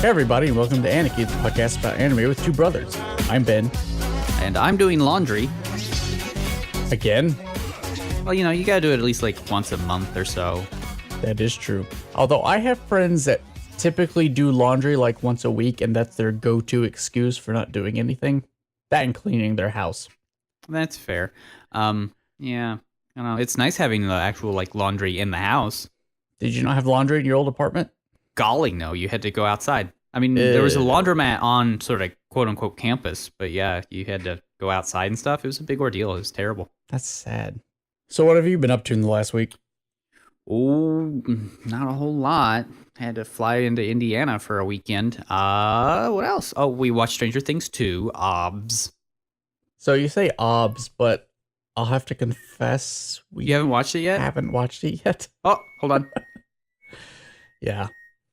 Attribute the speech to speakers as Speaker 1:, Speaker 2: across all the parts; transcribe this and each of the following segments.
Speaker 1: Hey everybody, and welcome to Aniki, the podcast about anime with two brothers. I'm Ben.
Speaker 2: And I'm doing laundry.
Speaker 1: Again?
Speaker 2: Well, you gotta do it at least like once a month or so.
Speaker 1: That is true. Although I have friends that typically do laundry like once a week, and that's their go-to excuse for not doing anything. That and cleaning their house.
Speaker 2: That's fair. Yeah, I don't know. It's nice having the actual like laundry in the house.
Speaker 1: Did you not have laundry in your old apartment?
Speaker 2: Golly, no, you had to go outside. I mean, there was a laundromat on sort of quote-unquote campus, but yeah, you had to go outside and stuff. It was a big ordeal. It was terrible.
Speaker 1: That's sad. So what have you been up to in the last week?
Speaker 2: Oh, not a whole lot. Had to fly into Indiana for a weekend. What else? Oh, we watched Stranger Things 2, OBS.
Speaker 1: So you say OBS, but I'll have to confess
Speaker 2: You haven't watched it yet?
Speaker 1: haven't watched it yet.
Speaker 2: Oh, hold on.
Speaker 1: Yeah.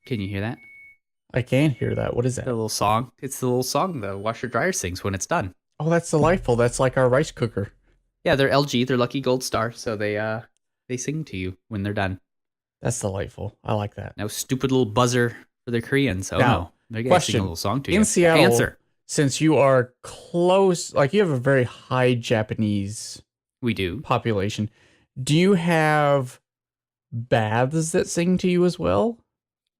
Speaker 2: Can you hear that?
Speaker 1: I can hear that. What is that?
Speaker 2: The little song. It's the little song the washer dryer sings when it's done.
Speaker 1: Oh, that's delightful. That's like our rice cooker.
Speaker 2: Yeah, they're LG. They're Lucky Gold Star, so they sing to you when they're done.
Speaker 1: That's delightful. I like that.
Speaker 2: No stupid little buzzer for the Koreans. Oh
Speaker 1: Now,
Speaker 2: no, they're gonna sing a little song to you.
Speaker 1: In Seattle,
Speaker 2: Answer.
Speaker 1: Since you are close, like you have a very high Japanese
Speaker 2: We do.
Speaker 1: population, do you have baths that sing to you as well?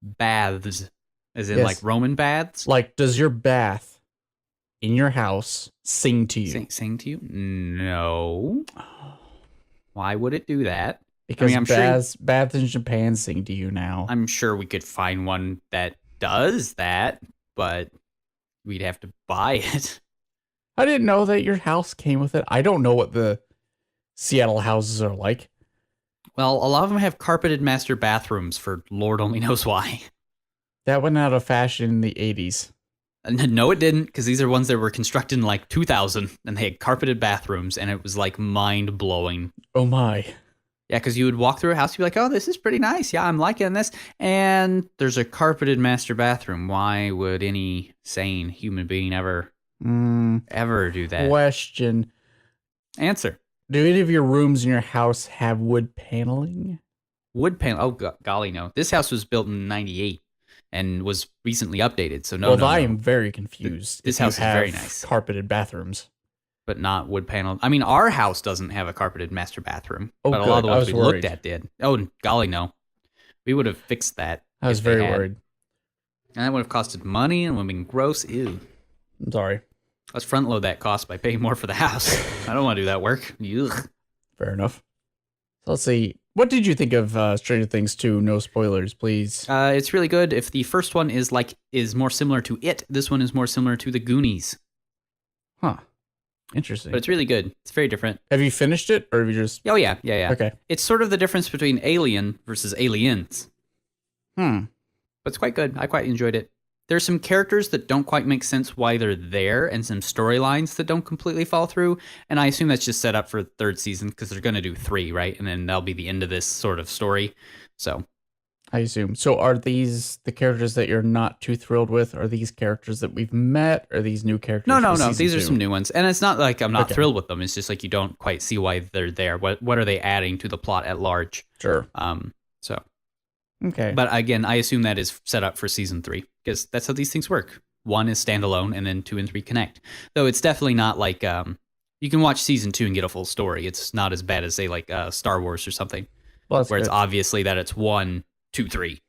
Speaker 2: Baths, as in
Speaker 1: Yes.
Speaker 2: like Roman baths.
Speaker 1: Like, does your bath in your house sing to you?
Speaker 2: Sing to you? No. Why would it do that?
Speaker 1: Because
Speaker 2: I'm
Speaker 1: baths in Japan sing to you now.
Speaker 2: I'm sure we could find one that does that, but we'd have to buy it.
Speaker 1: I didn't know that your house came with it. I don't know what the Seattle houses are like.
Speaker 2: Well, a lot of them have carpeted master bathrooms for Lord only knows why.
Speaker 1: That went out of fashion in the 80s.
Speaker 2: No, it didn't, because these are ones that were constructed in like 2000, and they had carpeted bathrooms, and it was like mind-blowing.
Speaker 1: Oh my.
Speaker 2: Yeah, because you would walk through a house, you'd be like, oh, this is pretty nice. Yeah, I'm liking this. And there's a carpeted master bathroom. Why would any sane human being ever do that?
Speaker 1: Question.
Speaker 2: Answer.
Speaker 1: Do any of your rooms in your house have wood paneling?
Speaker 2: Wood panel. Oh, golly, no. This house was built in 98 and was recently updated, so
Speaker 1: Well,
Speaker 2: no.
Speaker 1: I am very confused.
Speaker 2: This
Speaker 1: if you
Speaker 2: house is
Speaker 1: have
Speaker 2: very nice.
Speaker 1: Carpeted bathrooms.
Speaker 2: But not wood panel. I mean, our house doesn't have a carpeted master bathroom,
Speaker 1: Oh,
Speaker 2: but a
Speaker 1: good.
Speaker 2: lot of the
Speaker 1: I
Speaker 2: ones
Speaker 1: was
Speaker 2: we
Speaker 1: worried.
Speaker 2: looked at did. Oh, golly, no. We would have fixed that.
Speaker 1: I was
Speaker 2: if they
Speaker 1: very
Speaker 2: had.
Speaker 1: worried.
Speaker 2: And that would have costed money and would have been gross. Ew.
Speaker 1: I'm sorry.
Speaker 2: Let's front load that cost by paying more for the house. I don't want to do that work. Ugh.
Speaker 1: Fair enough. So let's see. What did you think of Stranger Things 2? No spoilers, please.
Speaker 2: It's really good. If the first one is more similar to It, this one is more similar to The Goonies.
Speaker 1: Huh. Interesting.
Speaker 2: But it's really good. It's very different.
Speaker 1: Have you finished it, or have you just...
Speaker 2: Oh, yeah.
Speaker 1: Okay.
Speaker 2: It's sort of the difference between Alien versus Aliens.
Speaker 1: Hmm.
Speaker 2: But it's quite good. I quite enjoyed it. There's some characters that don't quite make sense why they're there, and some storylines that don't completely fall through. And I assume that's just set up for the third season, because they're going to do 3, right? And then that'll be the end of this sort of story. So
Speaker 1: I assume. So are these the characters that you're not too thrilled with? Are these characters that we've met? Or are these new characters?
Speaker 2: no.
Speaker 1: for season
Speaker 2: These are
Speaker 1: 2?
Speaker 2: some new ones, and it's not like I'm not
Speaker 1: Okay.
Speaker 2: thrilled with them. It's just like you don't quite see why they're there. What are they adding to the plot at large?
Speaker 1: Sure.
Speaker 2: So,
Speaker 1: Okay.
Speaker 2: but again, I assume that is set up for season 3 because that's how these things work. 1 is standalone, and then 2 and 3 connect. Though it's definitely not like you can watch season 2 and get a full story. It's not as bad as say like Star Wars or something,
Speaker 1: Well, that's
Speaker 2: where
Speaker 1: good.
Speaker 2: it's obviously that it's 1, 2, 3.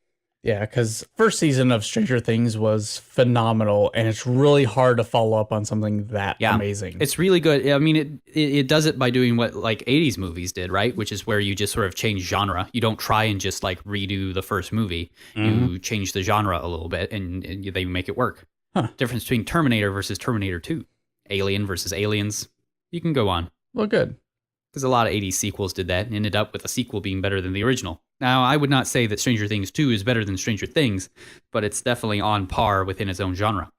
Speaker 1: Yeah, because first season of Stranger Things was phenomenal, and it's really hard to follow up on something that amazing.
Speaker 2: It's really good. I mean, it does it by doing what like 80s movies did, right? Which is where you just sort of change genre. You don't try and just like redo the first movie. You change the genre a little bit, and they make it work.
Speaker 1: Huh.
Speaker 2: Difference between Terminator versus Terminator 2. Alien versus Aliens. You can go on.
Speaker 1: Well, good.
Speaker 2: Because a lot of 80s sequels did that and ended up with a sequel being better than the original. Now, I would not say that Stranger Things 2 is better than Stranger Things, but it's definitely on par within its own genre.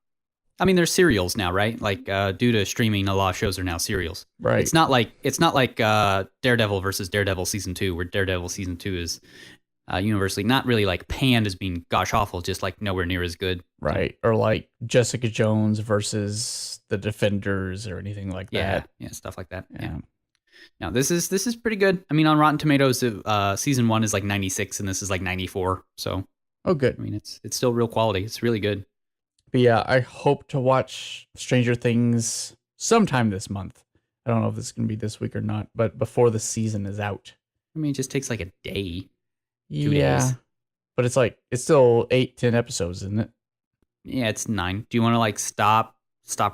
Speaker 2: I mean, there's serials now, right? Like, due to streaming, a lot of shows are now serials.
Speaker 1: Right.
Speaker 2: It's not like Daredevil versus Daredevil Season 2, where Daredevil Season 2 is universally not really like panned as being gosh awful, just like nowhere near as good.
Speaker 1: Right. Or like Jessica Jones versus the Defenders or anything like that.
Speaker 2: Yeah, stuff like that.
Speaker 1: Yeah.
Speaker 2: Now, this is pretty good. I mean, on Rotten Tomatoes, season 1 is like 96, and this is like 94. So,
Speaker 1: Oh, good.
Speaker 2: I mean, it's still real quality. It's really good.
Speaker 1: But yeah, I hope to watch Stranger Things sometime this month. I don't know if this is going to be this week or not, but before the season is out.
Speaker 2: I mean, it just takes like a day. 2
Speaker 1: Yeah.
Speaker 2: days.
Speaker 1: But it's still 8-10 episodes, isn't it?
Speaker 2: Yeah, it's 9. Do you want to like stop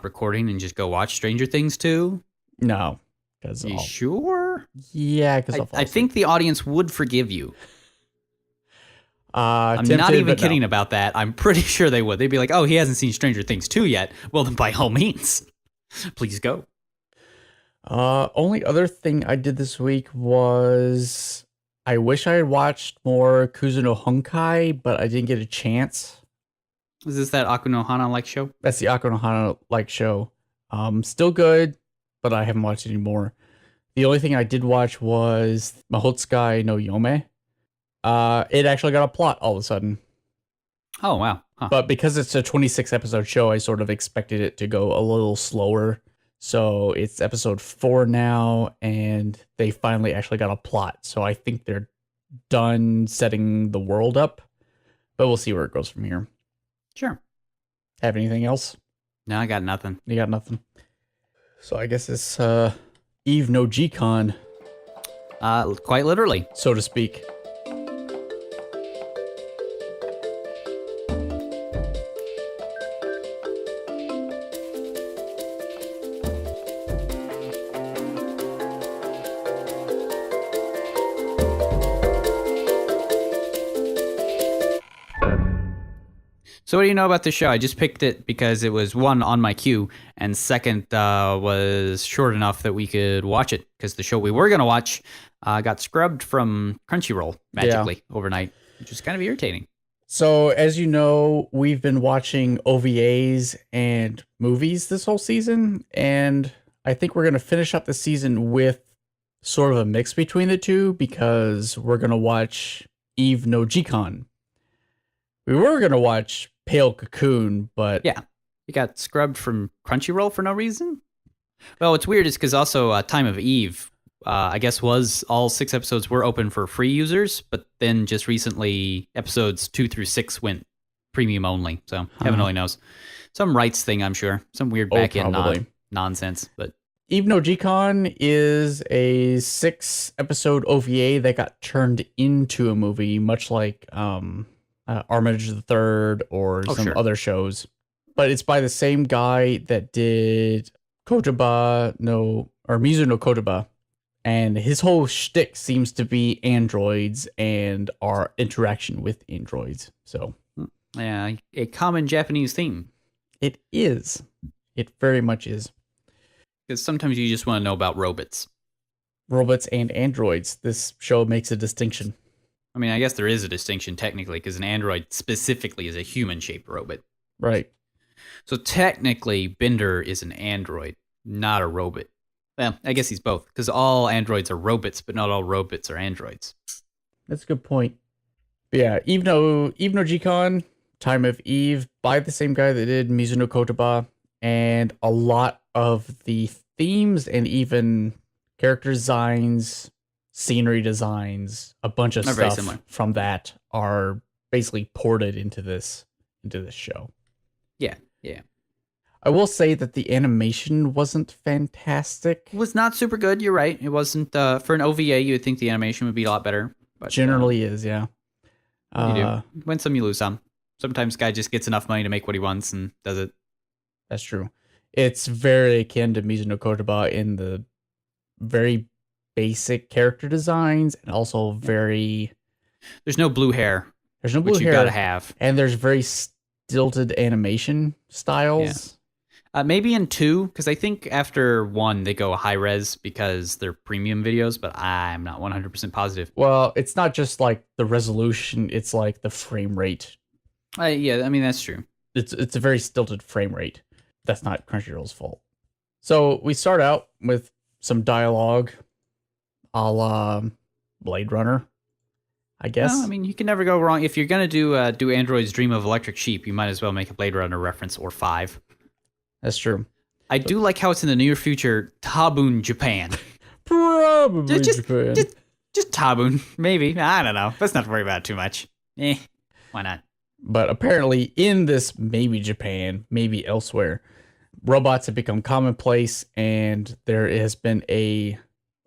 Speaker 2: recording and just go watch Stranger Things 2?
Speaker 1: No. Cause
Speaker 2: You sure?
Speaker 1: Yeah, because
Speaker 2: I think the audience would forgive you. I'm
Speaker 1: tempted,
Speaker 2: not even
Speaker 1: but
Speaker 2: kidding
Speaker 1: no.
Speaker 2: about that. I'm pretty sure they would. They'd be like, oh, he hasn't seen Stranger Things 2 yet. Well, then by all means, please go.
Speaker 1: Only other thing I did this week was I wish I had watched more Kuzuno Honkai, but I didn't get a chance.
Speaker 2: Is this that Akunohana-like show?
Speaker 1: That's the Akunohana like show. Still good, but I haven't watched any more. The only thing I did watch was Mahotsukai no Yome. It actually got a plot all of a sudden.
Speaker 2: Oh, wow. Huh.
Speaker 1: But because it's a 26 episode show, I sort of expected it to go a little slower. So it's episode 4 now, and they finally actually got a plot. So I think they're done setting the world up, but we'll see where it goes from here.
Speaker 2: Sure.
Speaker 1: Have anything else?
Speaker 2: No, I got nothing.
Speaker 1: You got nothing. So I guess it's Eve no Jikan,
Speaker 2: Quite literally.
Speaker 1: so to speak.
Speaker 2: So what do you know about this show? I just picked it because it was one on my queue, and second was short enough that we could watch it because the show we were going to watch got scrubbed from Crunchyroll magically overnight, which is kind of irritating.
Speaker 1: So as you know, we've been watching OVAs and movies this whole season, and I think we're going to finish up the season with sort of a mix between the two because we're going to watch Eve no Jikan. We were going to watch Pale Cocoon, but
Speaker 2: Yeah, it got scrubbed from Crunchyroll for no reason. Well, what's weird is because also Time of Eve, I guess was all 6 episodes were open for free users, but then just recently episodes 2 through 6 went premium only. So heaven only knows. Some rights thing, I'm sure. Some weird back end nonsense. But
Speaker 1: Eve no Jikan is a 6-episode OVA that got turned into a movie, much like Armitage the Third or some other shows. But it's by the same guy that did Mizu no Kotoba. And his whole shtick seems to be androids and our interaction with androids. So,
Speaker 2: yeah, a common Japanese theme.
Speaker 1: It is. It very much is.
Speaker 2: Because sometimes you just want to know about robots.
Speaker 1: Robots and androids. This show makes a distinction.
Speaker 2: I mean, I guess there is a distinction technically because an android specifically is a human-shaped robot.
Speaker 1: Right.
Speaker 2: So technically, Bender is an android, not a robot. Well, I guess he's both because all androids are robots, but not all robots are androids.
Speaker 1: That's a good point. But yeah, Eve no Jikan, Time of Eve, by the same guy that did Mizu no Kotoba, and a lot of the themes and even character designs, scenery designs, a bunch of stuff from that are basically ported into this show.
Speaker 2: Yeah.
Speaker 1: I will say that the animation wasn't fantastic.
Speaker 2: It was not super good, you're right. It wasn't, for an OVA, you would think the animation would be a lot better. But
Speaker 1: generally is, yeah.
Speaker 2: You do. Win some, you lose some. Sometimes guy just gets enough money to make what he wants and does it.
Speaker 1: That's true. It's very akin to Mizu no Kotoba in the very basic character designs and also very...
Speaker 2: There's no blue hair.
Speaker 1: There's no blue hair.
Speaker 2: Which you gotta have.
Speaker 1: And there's very stilted animation styles.
Speaker 2: Yeah. Maybe in 2, because I think after 1 they go high res because they're premium videos, but I'm not 100% positive.
Speaker 1: Well, it's not just like the resolution, it's like the frame rate.
Speaker 2: Yeah, I mean, that's true.
Speaker 1: It's a very stilted frame rate. That's not Crunchyroll's fault. So we start out with some dialogue a la Blade Runner, I guess.
Speaker 2: No, I mean, you can never go wrong. If you're going to do Android's Dream of Electric Sheep, you might as well make a Blade Runner reference or 5.
Speaker 1: That's true.
Speaker 2: I do like how it's in the near future, Tabun, Japan.
Speaker 1: Probably Japan.
Speaker 2: Just Tabun, maybe. I don't know. Let's not worry about it too much. Why not?
Speaker 1: But apparently in this, maybe Japan, maybe elsewhere, robots have become commonplace, and there has been a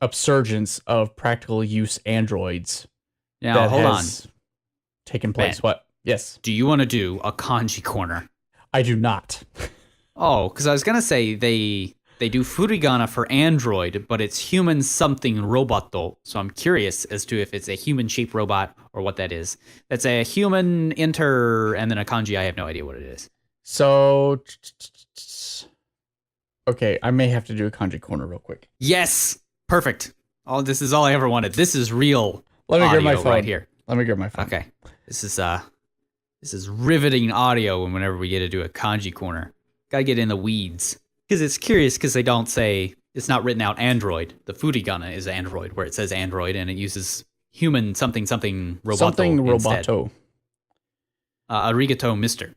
Speaker 1: upsurgence of practical use androids.
Speaker 2: Now, hold on.
Speaker 1: Taken place.
Speaker 2: Ben,
Speaker 1: What? Yes.
Speaker 2: do you want to do a kanji corner?
Speaker 1: I do not.
Speaker 2: Oh, because I was going to say they do furigana for android, but it's human something roboto. So I'm curious as to if it's a human-shaped robot or what that is. That's a human enter and then a kanji. I have no idea what it is.
Speaker 1: So, okay, I may have to do a kanji corner real quick.
Speaker 2: Yes, perfect. Oh, this is all I ever wanted. This is real.
Speaker 1: Let me grab my phone
Speaker 2: right here.
Speaker 1: Let me grab my phone.
Speaker 2: Okay, this is riveting audio. Whenever we get to do a kanji corner, gotta get in the weeds because it's curious because they don't say it's not written out Android. The furigana is Android where it says Android and it uses human something roboto
Speaker 1: Something
Speaker 2: instead.
Speaker 1: roboto.
Speaker 2: Arigato, Mister.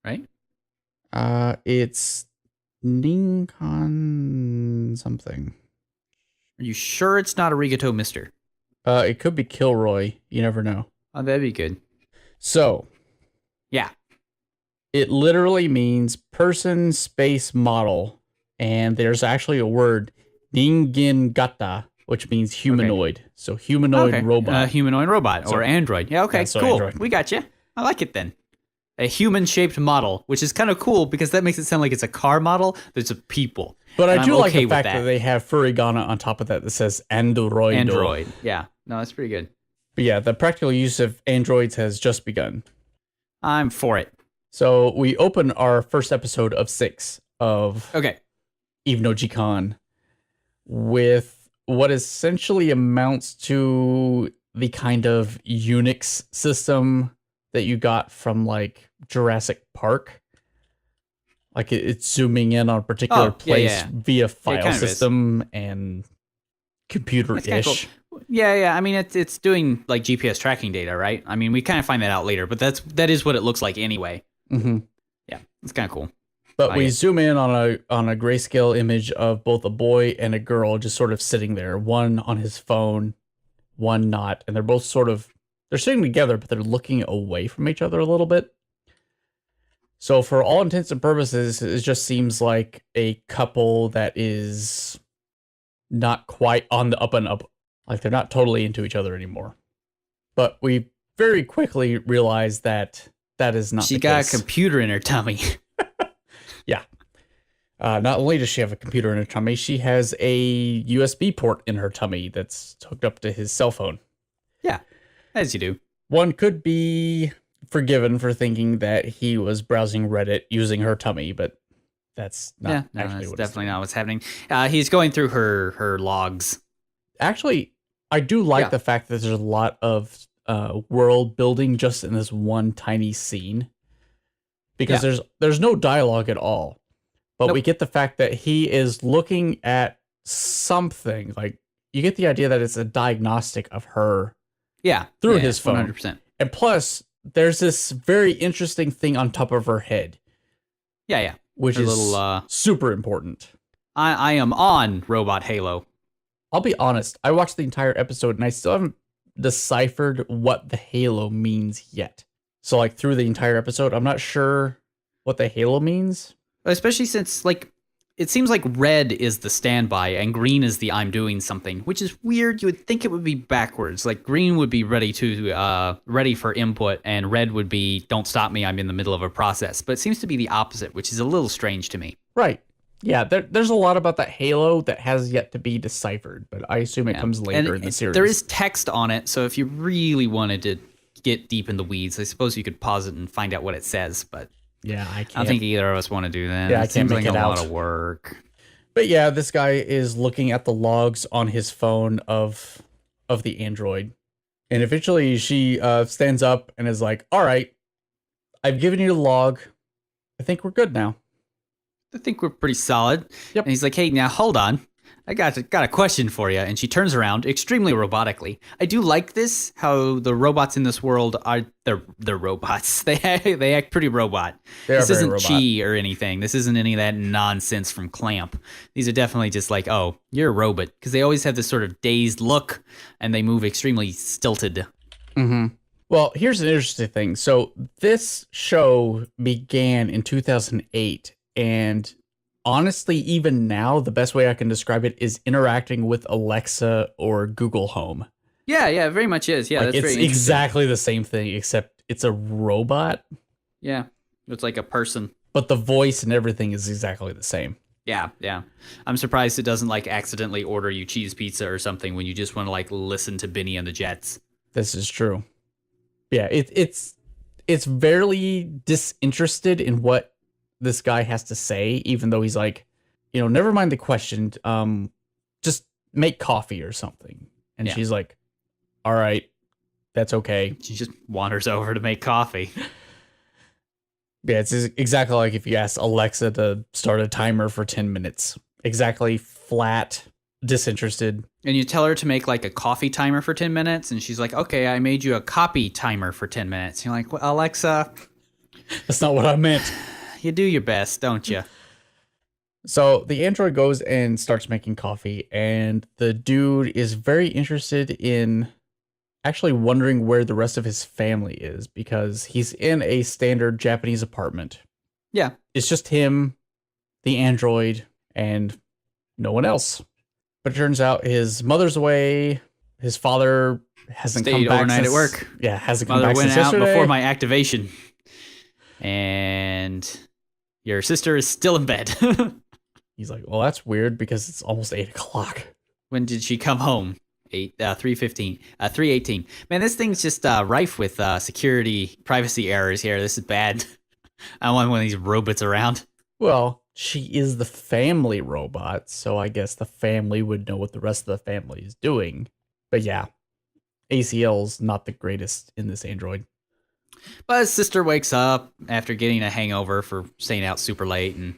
Speaker 2: Right?
Speaker 1: It's Ninkan something.
Speaker 2: Are you sure it's not Arigato, Mister?
Speaker 1: It could be Kilroy. You never know.
Speaker 2: Oh, that'd be good.
Speaker 1: So,
Speaker 2: yeah.
Speaker 1: It literally means person space model. And there's actually a word, Ningen gata, which means humanoid. Okay. So humanoid robot.
Speaker 2: Humanoid robot or android. Yeah, okay, cool. Android. We got you. I like it then. A human-shaped model, which is kind of cool because that makes it sound like it's a car model. There's a people.
Speaker 1: But I do like the fact that they have furigana on top of that says android.
Speaker 2: Android, yeah. No, that's pretty good.
Speaker 1: But yeah, the practical use of androids has just begun.
Speaker 2: I'm for it.
Speaker 1: So we open our first episode of 6 of Eve no Jikan with what essentially amounts to the kind of Unix system that you got from like Jurassic Park. Like it's zooming in on a particular place via file system and computer-ish.
Speaker 2: Cool. Yeah. I mean, it's doing like GPS tracking data, right? I mean, we kind of find that out later, but that is what it looks like anyway.
Speaker 1: Mm-hmm.
Speaker 2: Yeah, it's kind of cool.
Speaker 1: But we zoom in on a grayscale image of both a boy and a girl just sort of sitting there, one on his phone, one not, and they're both they're sitting together, but they're looking away from each other a little bit. So for all intents and purposes, it just seems like a couple that is not quite on the up and up. Like they're not totally into each other anymore. But we very quickly realize that is not the case.
Speaker 2: She got a computer in her tummy.
Speaker 1: Yeah. Not only does she have a computer in her tummy, she has a USB port in her tummy that's hooked up to his cell phone.
Speaker 2: Yeah, as you do. One
Speaker 1: could be forgiven for thinking that he was browsing Reddit using her tummy, but that's not actually what's
Speaker 2: definitely not what's happening. He's going through her logs.
Speaker 1: Actually, I do like the fact that there's a lot of world building just in this one tiny scene. Because there's no dialogue at all. But we get the fact that he is looking at something. Like, you get the idea that it's a diagnostic of her through his phone.
Speaker 2: 100%.
Speaker 1: And plus, there's this very interesting thing on top of her head.
Speaker 2: Yeah.
Speaker 1: Which is super important.
Speaker 2: I am on Robot Halo.
Speaker 1: I'll be honest. I watched the entire episode and I still haven't deciphered what the halo means yet. So, like, through the entire episode, I'm not sure what the halo means.
Speaker 2: Especially since, like, it seems like red is the standby and green is the I'm doing something, which is weird. You would think it would be backwards. Like, green would be ready for input and red would be don't stop me, I'm in the middle of a process. But it seems to be the opposite, which is a little strange to me.
Speaker 1: Right. Yeah, there's a lot about that halo that has yet to be deciphered, but I assume it comes later in the series.
Speaker 2: There is text on it, so if you really wanted to get deep in the weeds, I suppose you could pause it and find out what it says, but
Speaker 1: yeah, I can't.
Speaker 2: I don't think either of us want to do that.
Speaker 1: Yeah, I can't make it out.
Speaker 2: A lot of work.
Speaker 1: But yeah, this guy is looking at the logs on his phone of the android, and eventually she stands up and is like, "All right, I've given you the log. I think we're good now.
Speaker 2: I think we're pretty solid."
Speaker 1: Yep.
Speaker 2: And he's like, "Hey, now hold on. I got a question for you." And she turns around extremely robotically. I do like this, how the robots in this world they're robots. They act pretty robot. This isn't Chi or anything. This isn't any of that nonsense from Clamp. These are definitely just like, oh, you're a robot. Because they always have this sort of dazed look and they move extremely stilted.
Speaker 1: Mm-hmm. Well, here's an interesting thing. So this show began in 2008, and honestly, even now, the best way I can describe it is interacting with Alexa or Google Home.
Speaker 2: Yeah, very much is. Yeah,
Speaker 1: like,
Speaker 2: that's
Speaker 1: it's
Speaker 2: very interesting.
Speaker 1: exactly the same thing, except it's a robot.
Speaker 2: Yeah, it's like a person.
Speaker 1: But the voice and everything is exactly the same.
Speaker 2: Yeah. I'm surprised it doesn't like accidentally order you cheese pizza or something when you just want to like listen to Benny and the Jets.
Speaker 1: This is true. Yeah, it's very disinterested in what this guy has to say, even though he's like, never mind the question. Just make coffee or something. And she's like, all right, that's okay.
Speaker 2: She just wanders over to make coffee.
Speaker 1: Yeah, it's exactly like if you ask Alexa to start a timer for 10 minutes. Exactly, flat, disinterested.
Speaker 2: And you tell her to make like a coffee timer for 10 minutes, and she's like, okay, I made you a copy timer for 10 minutes. You're like, well, Alexa.
Speaker 1: That's not what I meant.
Speaker 2: You do your best, don't you?
Speaker 1: So the android goes and starts making coffee, and the dude is very interested in actually wondering where the rest of his family is, because he's in a standard Japanese apartment.
Speaker 2: Yeah.
Speaker 1: It's just him, the android, and no one else. But it turns out his mother's away. His father hasn't come back
Speaker 2: overnight
Speaker 1: since,
Speaker 2: at work.
Speaker 1: Yeah, hasn't
Speaker 2: Mother
Speaker 1: come back
Speaker 2: went
Speaker 1: since
Speaker 2: out
Speaker 1: yesterday.
Speaker 2: before my activation. And your sister is still in bed.
Speaker 1: He's like, well, that's weird because it's almost 8 o'clock.
Speaker 2: When did she come home? 3:18. Man, this thing's just rife with security, privacy errors here. This is bad. I don't want one of these robots around.
Speaker 1: Well, she is the family robot, so I guess the family would know what the rest of the family is doing. But yeah, ACL's not the greatest in this android.
Speaker 2: But his sister wakes up after getting a hangover for staying out super late, and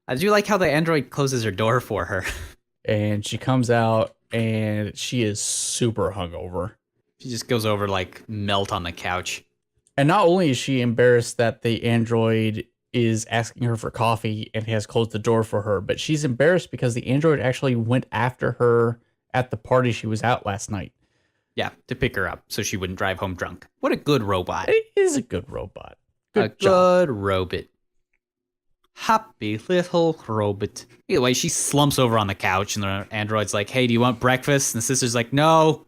Speaker 2: I do like how the android closes her door for her.
Speaker 1: And she comes out, and she is super hungover.
Speaker 2: She just goes over to, like, melt on the couch.
Speaker 1: And not only is she embarrassed that the android is asking her for coffee and has closed the door for her, but she's embarrassed because the android actually went after her at the party she was at last night.
Speaker 2: Yeah, to pick her up so she wouldn't drive home drunk. What a good robot.
Speaker 1: It is a good robot.
Speaker 2: Good robot. Happy little robot. Either way, she slumps over on the couch, and the android's like, hey, do you want breakfast? And the sister's like, no,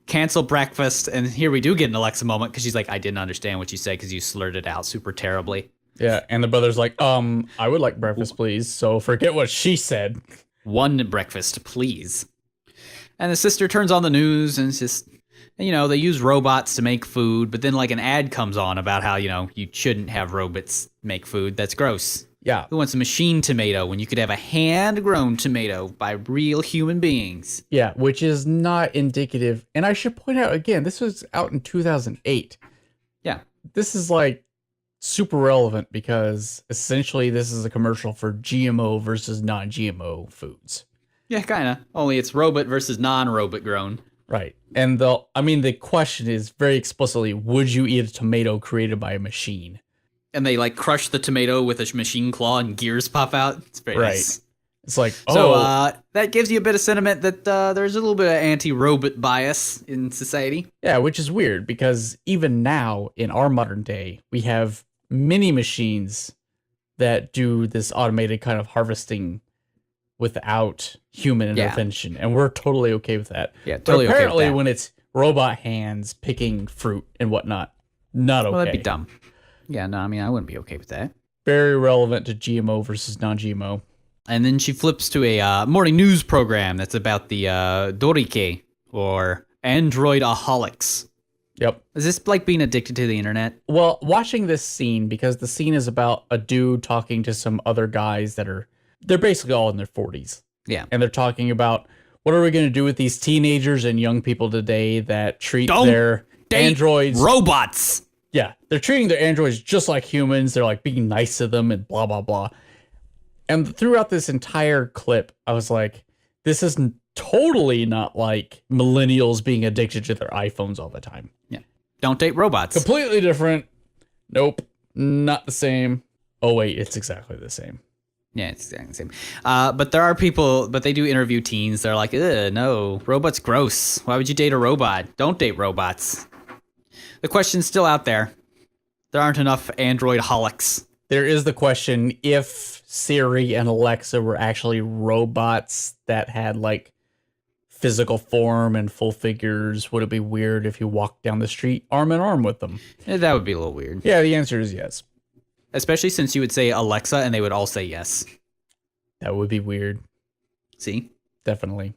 Speaker 2: cancel breakfast. And here we do get an Alexa moment, because she's like, I didn't understand what you said because you slurred it out super terribly.
Speaker 1: Yeah, and the brother's like, I would like breakfast, please. So forget what she said.
Speaker 2: One breakfast, please. And the sister turns on the news, and it's just, they use robots to make food, but then like an ad comes on about how, you shouldn't have robots make food. That's gross.
Speaker 1: Yeah.
Speaker 2: Who wants a machine tomato when you could have a hand-grown tomato by real human beings?
Speaker 1: Yeah, which is not indicative. And I should point out, again, this was out in 2008.
Speaker 2: Yeah.
Speaker 1: This is like super relevant because essentially this is a commercial for GMO versus non-GMO foods.
Speaker 2: Yeah, kind of. Only it's robot versus non-robot grown.
Speaker 1: Right. And the question is very explicitly, would you eat a tomato created by a machine?
Speaker 2: And they like crush the tomato with a machine claw and gears pop out. It's very nice.
Speaker 1: It's like,
Speaker 2: So that gives you a bit of sentiment that there's a little bit of anti-robot bias in society.
Speaker 1: Yeah, which is weird because even now in our modern day, we have many machines that do this automated kind of harvesting without human intervention, and we're totally okay with that.
Speaker 2: Yeah, totally.
Speaker 1: But apparently,
Speaker 2: okay with that.
Speaker 1: when it's robot hands picking fruit and whatnot, not okay.
Speaker 2: Well, that'd be dumb. Yeah, no, I mean, I wouldn't be okay with that.
Speaker 1: Very relevant to GMO versus non-GMO.
Speaker 2: And then she flips to a morning news program that's about the Dorike, or android-aholics.
Speaker 1: Yep.
Speaker 2: Is this like being addicted to the internet?
Speaker 1: Well, watching this scene, because the scene is about a dude talking to some other guys they're basically all in their 40s.
Speaker 2: Yeah.
Speaker 1: And they're talking about, what are we going to do with these teenagers and young people today that treat their androids...
Speaker 2: robots!
Speaker 1: Yeah, they're treating their androids just like humans. They're like being nice to them and blah, blah, blah. And throughout this entire clip, I was like, this is totally not like millennials being addicted to their iPhones all the time.
Speaker 2: Yeah. Don't date robots.
Speaker 1: Completely different. Nope. Not the same. Oh, wait, it's exactly the same.
Speaker 2: Yeah, it's exactly the same. But there are people, but they do interview teens. They're like, no, robots gross. Why would you date a robot? Don't date robots. The question's still out there. There aren't enough Android holics.
Speaker 1: There is the question, if Siri and Alexa were actually robots that had like physical form and full figures, would it be weird if you walked down the street arm in arm with them?
Speaker 2: That would be a little weird.
Speaker 1: Yeah, the answer is yes.
Speaker 2: Especially since you would say Alexa and they would all say yes.
Speaker 1: That would be weird.
Speaker 2: See?
Speaker 1: Definitely.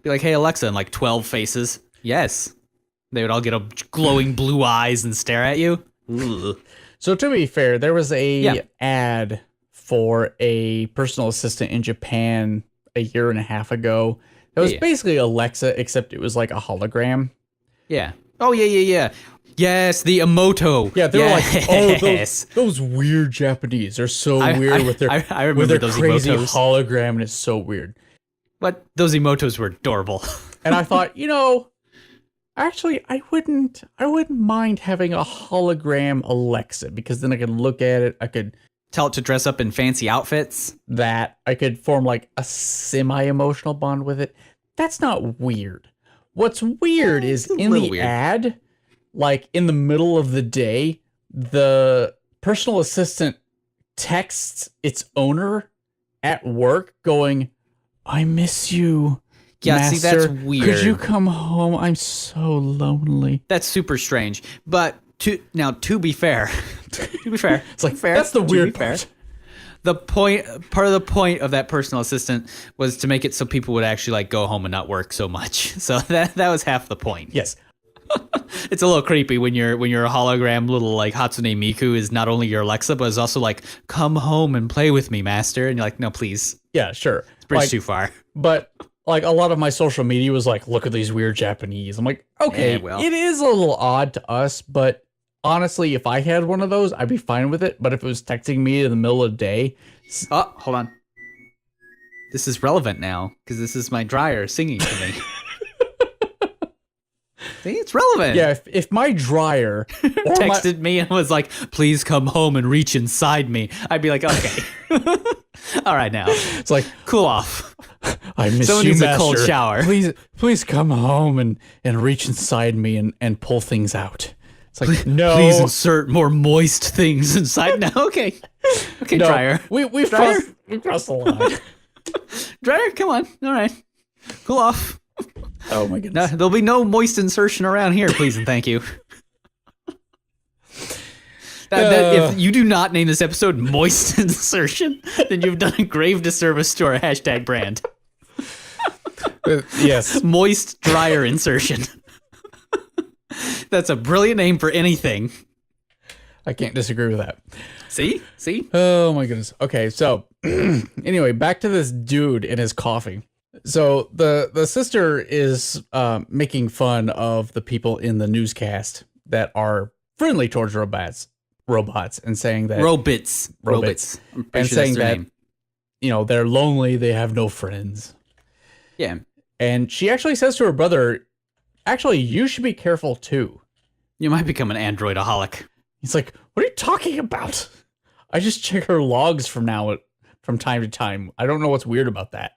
Speaker 2: Be like, hey, Alexa, and like 12 faces. Yes. They would all get glowing blue eyes and stare at you. Ugh.
Speaker 1: So to be fair, there was a ad for a personal assistant in Japan a year and a half ago. That was basically Alexa, except it was like a hologram.
Speaker 2: Yeah. Oh, yeah. Yes, the Emoto.
Speaker 1: Yeah, they were like, oh, those weird Japanese. They're so weird with their,
Speaker 2: I remember those
Speaker 1: crazy
Speaker 2: Emotos.
Speaker 1: hologram, and it's so weird.
Speaker 2: But those Emotos were adorable.
Speaker 1: And I thought, actually, I wouldn't mind having a hologram Alexa, because then I could look at it. I could
Speaker 2: tell it to dress up in fancy outfits.
Speaker 1: That I could form like a semi-emotional bond with it. That's not weird. What's weird is in the ad, like in the middle of the day, the personal assistant texts its owner at work going, I miss you.
Speaker 2: Yeah,
Speaker 1: Master.
Speaker 2: See, that's weird.
Speaker 1: Could you come home? I'm so lonely.
Speaker 2: That's super strange. But to be fair,
Speaker 1: it's like that's the weird part.
Speaker 2: Part of the point of that personal assistant was to make it so people would actually like go home and not work so much. So that was half the point.
Speaker 1: Yes.
Speaker 2: It's a little creepy when your hologram little like Hatsune Miku is not only your Alexa, but is also like, come home and play with me, master. And you're like, no, please.
Speaker 1: Yeah, sure.
Speaker 2: It's bridge too far.
Speaker 1: But like a lot of my social media was like, look at these weird Japanese. I'm like, okay, it is a little odd to us, but honestly, if I had one of those, I'd be fine with it. But if it was texting me in the middle of the day.
Speaker 2: Oh, hold on. This is relevant now because this is my dryer singing to me. See, it's relevant.
Speaker 1: Yeah, if my dryer
Speaker 2: texted me and was like, please come home and reach inside me, I'd be like, okay. All right, now.
Speaker 1: It's like,
Speaker 2: cool off.
Speaker 1: I miss
Speaker 2: Someone
Speaker 1: you,
Speaker 2: needs
Speaker 1: master.
Speaker 2: a cold shower.
Speaker 1: Please come home and reach inside me and pull things out. It's like, no.
Speaker 2: Please insert more moist things inside. No, okay. Okay, no, dryer.
Speaker 1: We've crossed the line.
Speaker 2: Dryer, come on. All right. Cool off.
Speaker 1: Oh my goodness.
Speaker 2: No, there'll be no moist insertion around here, please and thank you. If you do not name this episode Moist Insertion, then you've done a grave disservice to our hashtag brand.
Speaker 1: Yes.
Speaker 2: Moist Dryer Insertion. That's a brilliant name for anything.
Speaker 1: I can't disagree with that.
Speaker 2: See?
Speaker 1: Oh my goodness. Okay, so anyway, back to this dude and his coffee. So the sister is making fun of the people in the newscast that are friendly towards robots and saying that
Speaker 2: robots
Speaker 1: and saying that name. They're lonely, they have no friends.
Speaker 2: Yeah.
Speaker 1: And she actually says to her brother, actually, you should be careful too.
Speaker 2: You might become an androidaholic.
Speaker 1: He's like, what are you talking about? I just check her logs from time to time. I don't know what's weird about that.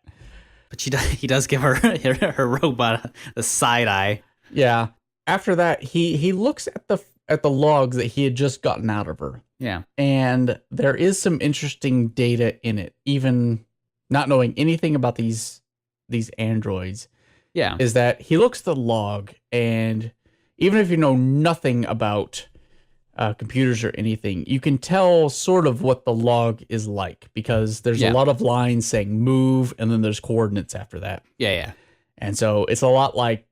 Speaker 2: But he does give her robot a side eye.
Speaker 1: Yeah. After that, he looks at the logs that he had just gotten out of her.
Speaker 2: Yeah.
Speaker 1: And there is some interesting data in it, even not knowing anything about these androids.
Speaker 2: Yeah.
Speaker 1: Is that he looks at the log, and even if you know nothing about computers or anything, you can tell sort of what the log is like, because there's a lot of lines saying move, and then there's coordinates after that.
Speaker 2: Yeah.
Speaker 1: And so it's a lot like,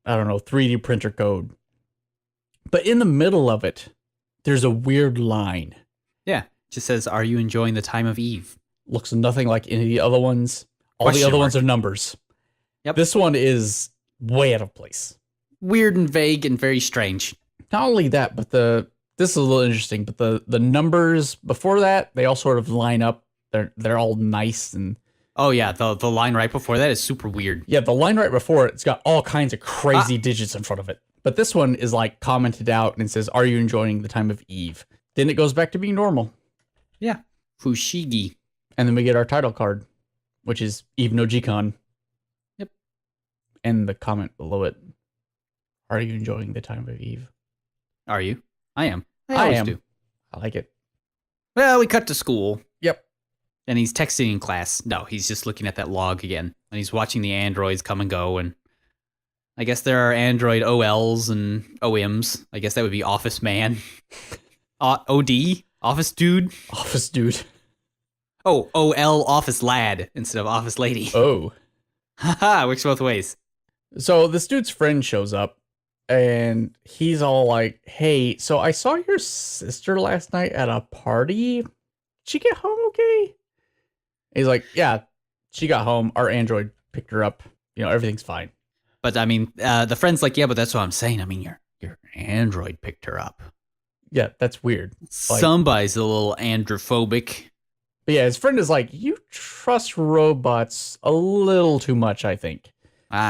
Speaker 1: I don't know, 3D printer code. But in the middle of it, there's a weird line.
Speaker 2: Yeah. It just says, are you enjoying the time of Eve?
Speaker 1: Looks nothing like any of the other ones. All the other ones are numbers.
Speaker 2: Yep.
Speaker 1: This one is way out of place.
Speaker 2: Weird and vague and very strange.
Speaker 1: Not only that, but this is a little interesting, but the numbers before that, they all sort of line up. They're all nice and...
Speaker 2: Oh yeah, the line right before that is super weird.
Speaker 1: Yeah, the line right before it's got all kinds of crazy digits in front of it. But this one is like commented out and it says, are you enjoying the time of Eve? Then it goes back to being normal.
Speaker 2: Yeah. Fushigi.
Speaker 1: And then we get our title card, which is Eve no Jikan.
Speaker 2: Yep.
Speaker 1: And the comment below it, are you enjoying the time of Eve?
Speaker 2: Are you? I am. I
Speaker 1: I
Speaker 2: always
Speaker 1: am.
Speaker 2: do.
Speaker 1: I like it.
Speaker 2: Well, we cut to school.
Speaker 1: Yep.
Speaker 2: And he's texting in class. No, he's just looking at that log again. And he's watching the androids come and go. And I guess there are android OLs and OMs. I guess that would be Office Man. OD? Office Dude?
Speaker 1: Office Dude.
Speaker 2: Oh, OL Office Lad instead of Office Lady.
Speaker 1: Oh.
Speaker 2: Haha, works both ways.
Speaker 1: So this dude's friend shows up. And he's all like, hey, so I saw your sister last night at a party. Did she get home okay? He's like, yeah, she got home. Our android picked her up. Everything's fine.
Speaker 2: But I mean, the friend's like, yeah, but that's what I'm saying. I mean, your android picked her up.
Speaker 1: Yeah, that's weird.
Speaker 2: Somebody's a little androphobic.
Speaker 1: But yeah, his friend is like, you trust robots a little too much, I think.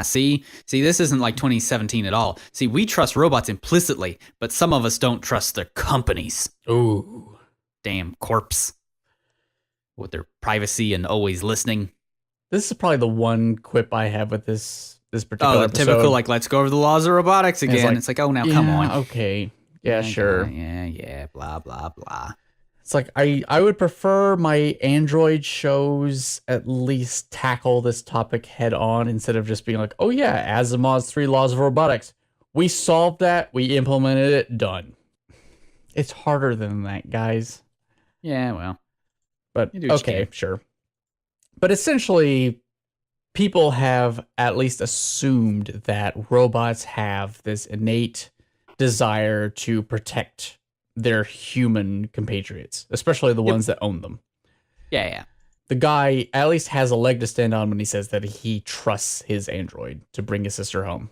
Speaker 2: See, this isn't like 2017 at all. See, we trust robots implicitly, but some of us don't trust their companies.
Speaker 1: Ooh.
Speaker 2: Damn corpse. With their privacy and always listening.
Speaker 1: This is probably the one quip I have with this particular episode.
Speaker 2: Typical, like, let's go over the laws of robotics again. It's like, oh, now, come on.
Speaker 1: Okay. Yeah, sure.
Speaker 2: Yeah, blah, blah, blah.
Speaker 1: It's like, I would prefer my Android shows at least tackle this topic head on instead of just being like, oh yeah, Asimov's 3 laws of robotics. We solved that. We implemented it. Done. It's harder than that, guys.
Speaker 2: Yeah, well.
Speaker 1: But okay, sure. But essentially, people have at least assumed that robots have this innate desire to protect their human compatriots, especially the ones that own them.
Speaker 2: Yeah.
Speaker 1: The guy at least has a leg to stand on when he says that he trusts his android to bring his sister home.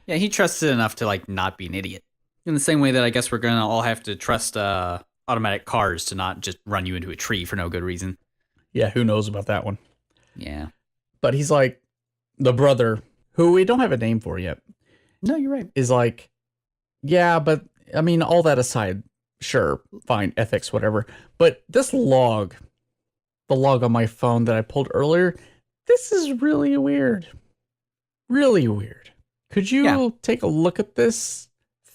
Speaker 2: Yeah, he trusts it enough to, like, not be an idiot. In the same way that I guess we're going to all have to trust automatic cars to not just run you into a tree for no good reason.
Speaker 1: Yeah, who knows about that one?
Speaker 2: Yeah.
Speaker 1: But he's like, the brother, who we don't have a name for yet.
Speaker 2: No, you're right.
Speaker 1: Is like, yeah, but I mean, all that aside, sure, fine, ethics, whatever. But this log, the log on my phone that I pulled earlier, this is really weird. Really weird. Could you take a look at this?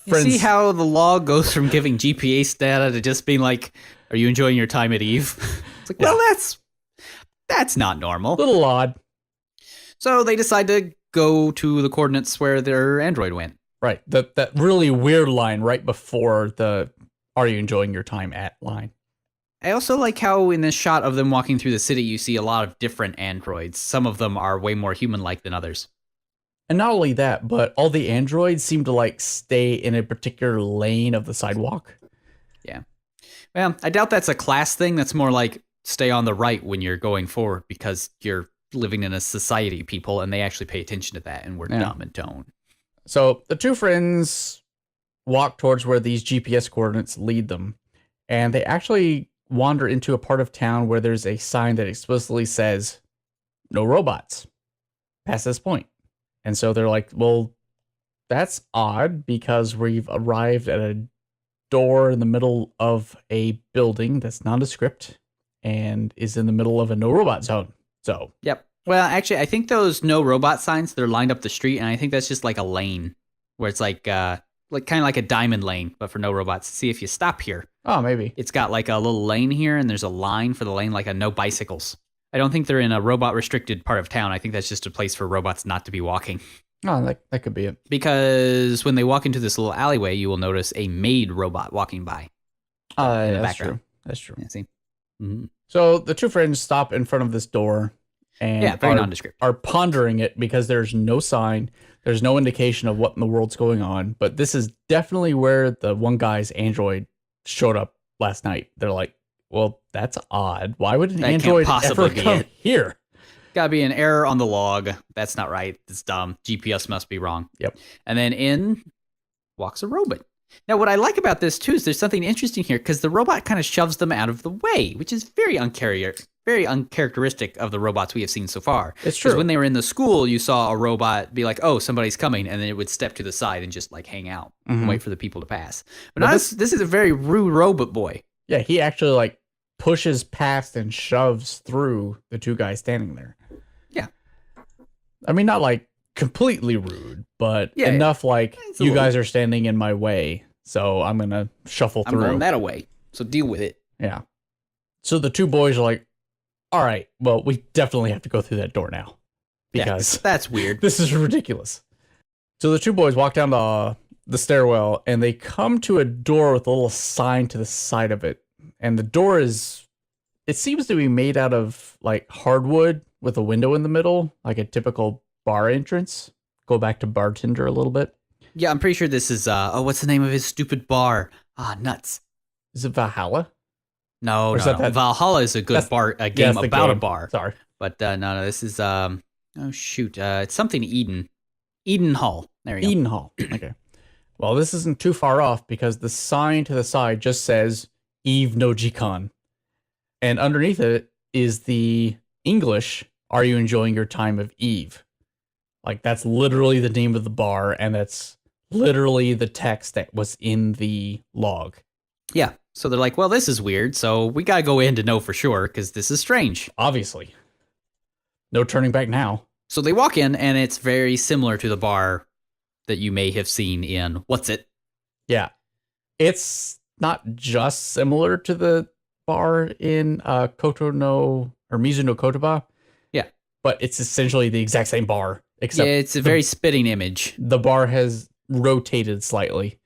Speaker 2: You see how the log goes from giving GPS data to just being like, are you enjoying your time at Eve? It's like, well, that's not normal.
Speaker 1: A little odd.
Speaker 2: So they decide to go to the coordinates where their android went.
Speaker 1: Right. That really weird line right before the "Are you enjoying your time at" line.
Speaker 2: I also like how in this shot of them walking through the city, you see a lot of different androids. Some of them are way more human-like than others.
Speaker 1: And not only that, but all the androids seem to like stay in a particular lane of the sidewalk.
Speaker 2: Yeah. Well, I doubt that's a class thing. That's more like stay on the right when you're going forward because you're living in a society, people, and they actually pay attention to that, and we're dumb and don't.
Speaker 1: So the two friends walk towards where these GPS coordinates lead them, and they actually wander into a part of town where there's a sign that explicitly says, no robots past this point. And so they're like, well, that's odd because we've arrived at a door in the middle of a building that's nondescript and is in the middle of a no robot zone. So,
Speaker 2: yep. Well, actually, I think those no robot signs, they're lined up the street, and I think that's just like a lane where it's like kind of like a diamond lane, but for no robots. See, if you stop here.
Speaker 1: Oh, maybe.
Speaker 2: It's got like a little lane here, and there's a line for the lane, like a no bicycles. I don't think they're in a robot-restricted part of town. I think that's just a place for robots not to be walking.
Speaker 1: Oh, that could be it.
Speaker 2: Because when they walk into this little alleyway, you will notice a maid robot walking by.
Speaker 1: In the background. That's true.
Speaker 2: Yeah, see? Mm-hmm.
Speaker 1: So the two friends stop in front of this door and
Speaker 2: very nondescript.
Speaker 1: Are pondering it because there's no sign. There's no indication of what in the world's going on. But this is definitely where the one guy's android showed up last night. They're like, well, that's odd. Why would an android ever come here?
Speaker 2: Gotta be an error on the log. That's not right. It's dumb. GPS must be wrong.
Speaker 1: Yep.
Speaker 2: And then in walks a robot. Now, what I like about this, too, is there's something interesting here because the robot kind of shoves them out of the way, which is very uncharacteristic of the robots we have seen so far.
Speaker 1: It's true.
Speaker 2: Because when they were in the school, you saw a robot be like, oh, somebody's coming, and then it would step to the side and just like hang out and wait for the people to pass. But this is a very rude robot boy.
Speaker 1: Yeah, he actually like pushes past and shoves through the two guys standing there.
Speaker 2: Yeah.
Speaker 1: I mean, not like completely rude, but enough like you guys are standing in my way. So I'm going to shuffle through.
Speaker 2: I'm going that away. So deal with it.
Speaker 1: Yeah. So the two boys are like, all right, well, we definitely have to go through that door now. Because
Speaker 2: that's weird.
Speaker 1: This is ridiculous. So the two boys walk down the stairwell and they come to a door with a little sign to the side of it. And the door it seems to be made out of like hardwood with a window in the middle, like a typical bar entrance. Go back to bartender a little bit.
Speaker 2: Yeah, I'm pretty sure this is, what's the name of his stupid bar? Nuts.
Speaker 1: Is it Valhalla?
Speaker 2: No. Valhalla is a good game about a bar.
Speaker 1: Sorry.
Speaker 2: But no, this is, it's something Eden. Eden Hall. There you go.
Speaker 1: Eden Hall. Okay. Well, this isn't too far off because the sign to the side just says Eve no Jikan. And underneath it is the English, are you enjoying your time of Eve? Like, that's literally the name of the bar, and that's literally the text that was in the log.
Speaker 2: Yeah. So they're like, well, this is weird, so we gotta go in to know for sure, because this is strange.
Speaker 1: Obviously. No turning back now.
Speaker 2: So they walk in, and it's very similar to the bar that you may have seen in What's It?
Speaker 1: Yeah. It's not just similar to the bar in Mizu no Kotoba.
Speaker 2: Yeah.
Speaker 1: But it's essentially the exact same bar. Except
Speaker 2: it's a very spitting image.
Speaker 1: The bar has rotated slightly.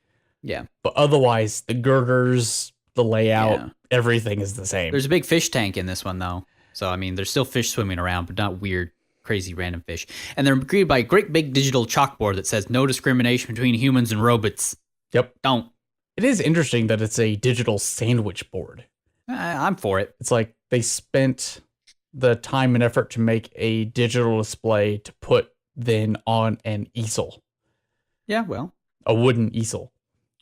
Speaker 2: Yeah.
Speaker 1: But otherwise, the girders, the layout, everything is the same.
Speaker 2: There's a big fish tank in this one, though. So, I mean, there's still fish swimming around, but not weird, crazy random fish. And they're greeted by a great big digital chalkboard that says no discrimination between humans and robots.
Speaker 1: Yep.
Speaker 2: Don't.
Speaker 1: It is interesting that it's a digital sandwich board.
Speaker 2: I'm for it.
Speaker 1: It's like they spent the time and effort to make a digital display to put then on an easel.
Speaker 2: Yeah, well.
Speaker 1: A wooden easel.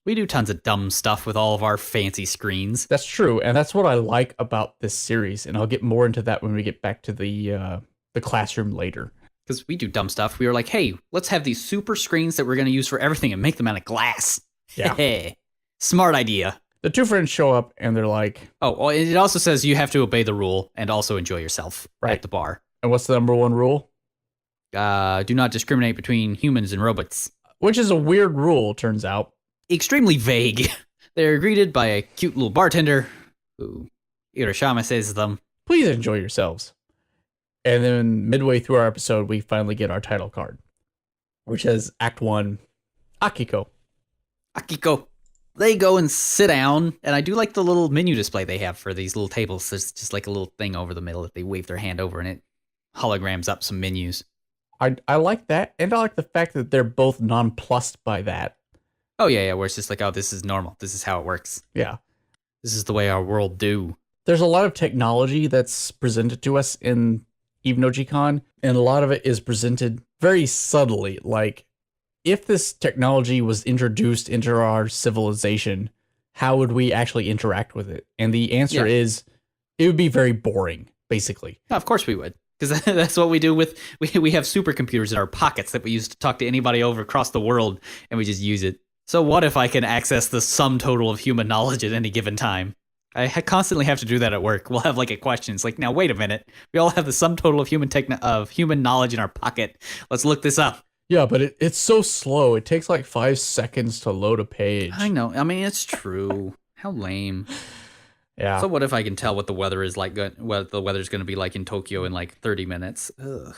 Speaker 2: We do tons of dumb stuff with all of our fancy screens.
Speaker 1: That's true, and that's what I like about this series, and I'll get more into that when we get back to the classroom later.
Speaker 2: Because we do dumb stuff. We were like, hey, let's have these super screens that we're going to use for everything and make them out of glass.
Speaker 1: Yeah.
Speaker 2: Smart idea.
Speaker 1: The two friends show up, and they're like...
Speaker 2: Oh, well, it also says you have to obey the rule and also enjoy yourself at the bar.
Speaker 1: And what's the number one rule?
Speaker 2: Do not discriminate between humans and robots.
Speaker 1: Which is a weird rule, turns out.
Speaker 2: Extremely vague. They're greeted by a cute little bartender who Irashama says to them,
Speaker 1: please enjoy yourselves. And then midway through our episode, we finally get our title card, which says Act 1, Akiko.
Speaker 2: Akiko. They go and sit down, and I do like the little menu display they have for these little tables. There's just like a little thing over the middle that they wave their hand over, and it holograms up some menus.
Speaker 1: I like that, and I like the fact that they're both nonplussed by that.
Speaker 2: Oh, yeah, where it's just like, oh, this is normal. This is how it works.
Speaker 1: Yeah.
Speaker 2: This is the way our world do.
Speaker 1: There's a lot of technology that's presented to us in Eve no Jikan, and a lot of it is presented very subtly. Like, if this technology was introduced into our civilization, how would we actually interact with it? And the answer is, it would be very boring, basically.
Speaker 2: Of course we would. Because that's what we do with, we have supercomputers in our pockets that we use to talk to anybody over across the world, and we just use it. So what if I can access the sum total of human knowledge at any given time? I constantly have to do that at work. We'll have like a question. It's like, now wait a minute. We all have the sum total of human knowledge in our pocket. Let's look this up.
Speaker 1: Yeah, but it's so slow. It takes like 5 seconds to load a page.
Speaker 2: I know. I mean, it's true. How lame.
Speaker 1: Yeah.
Speaker 2: So what if I can tell what the weather is like, what the weather's going to be like in Tokyo in like 30 minutes? Ugh.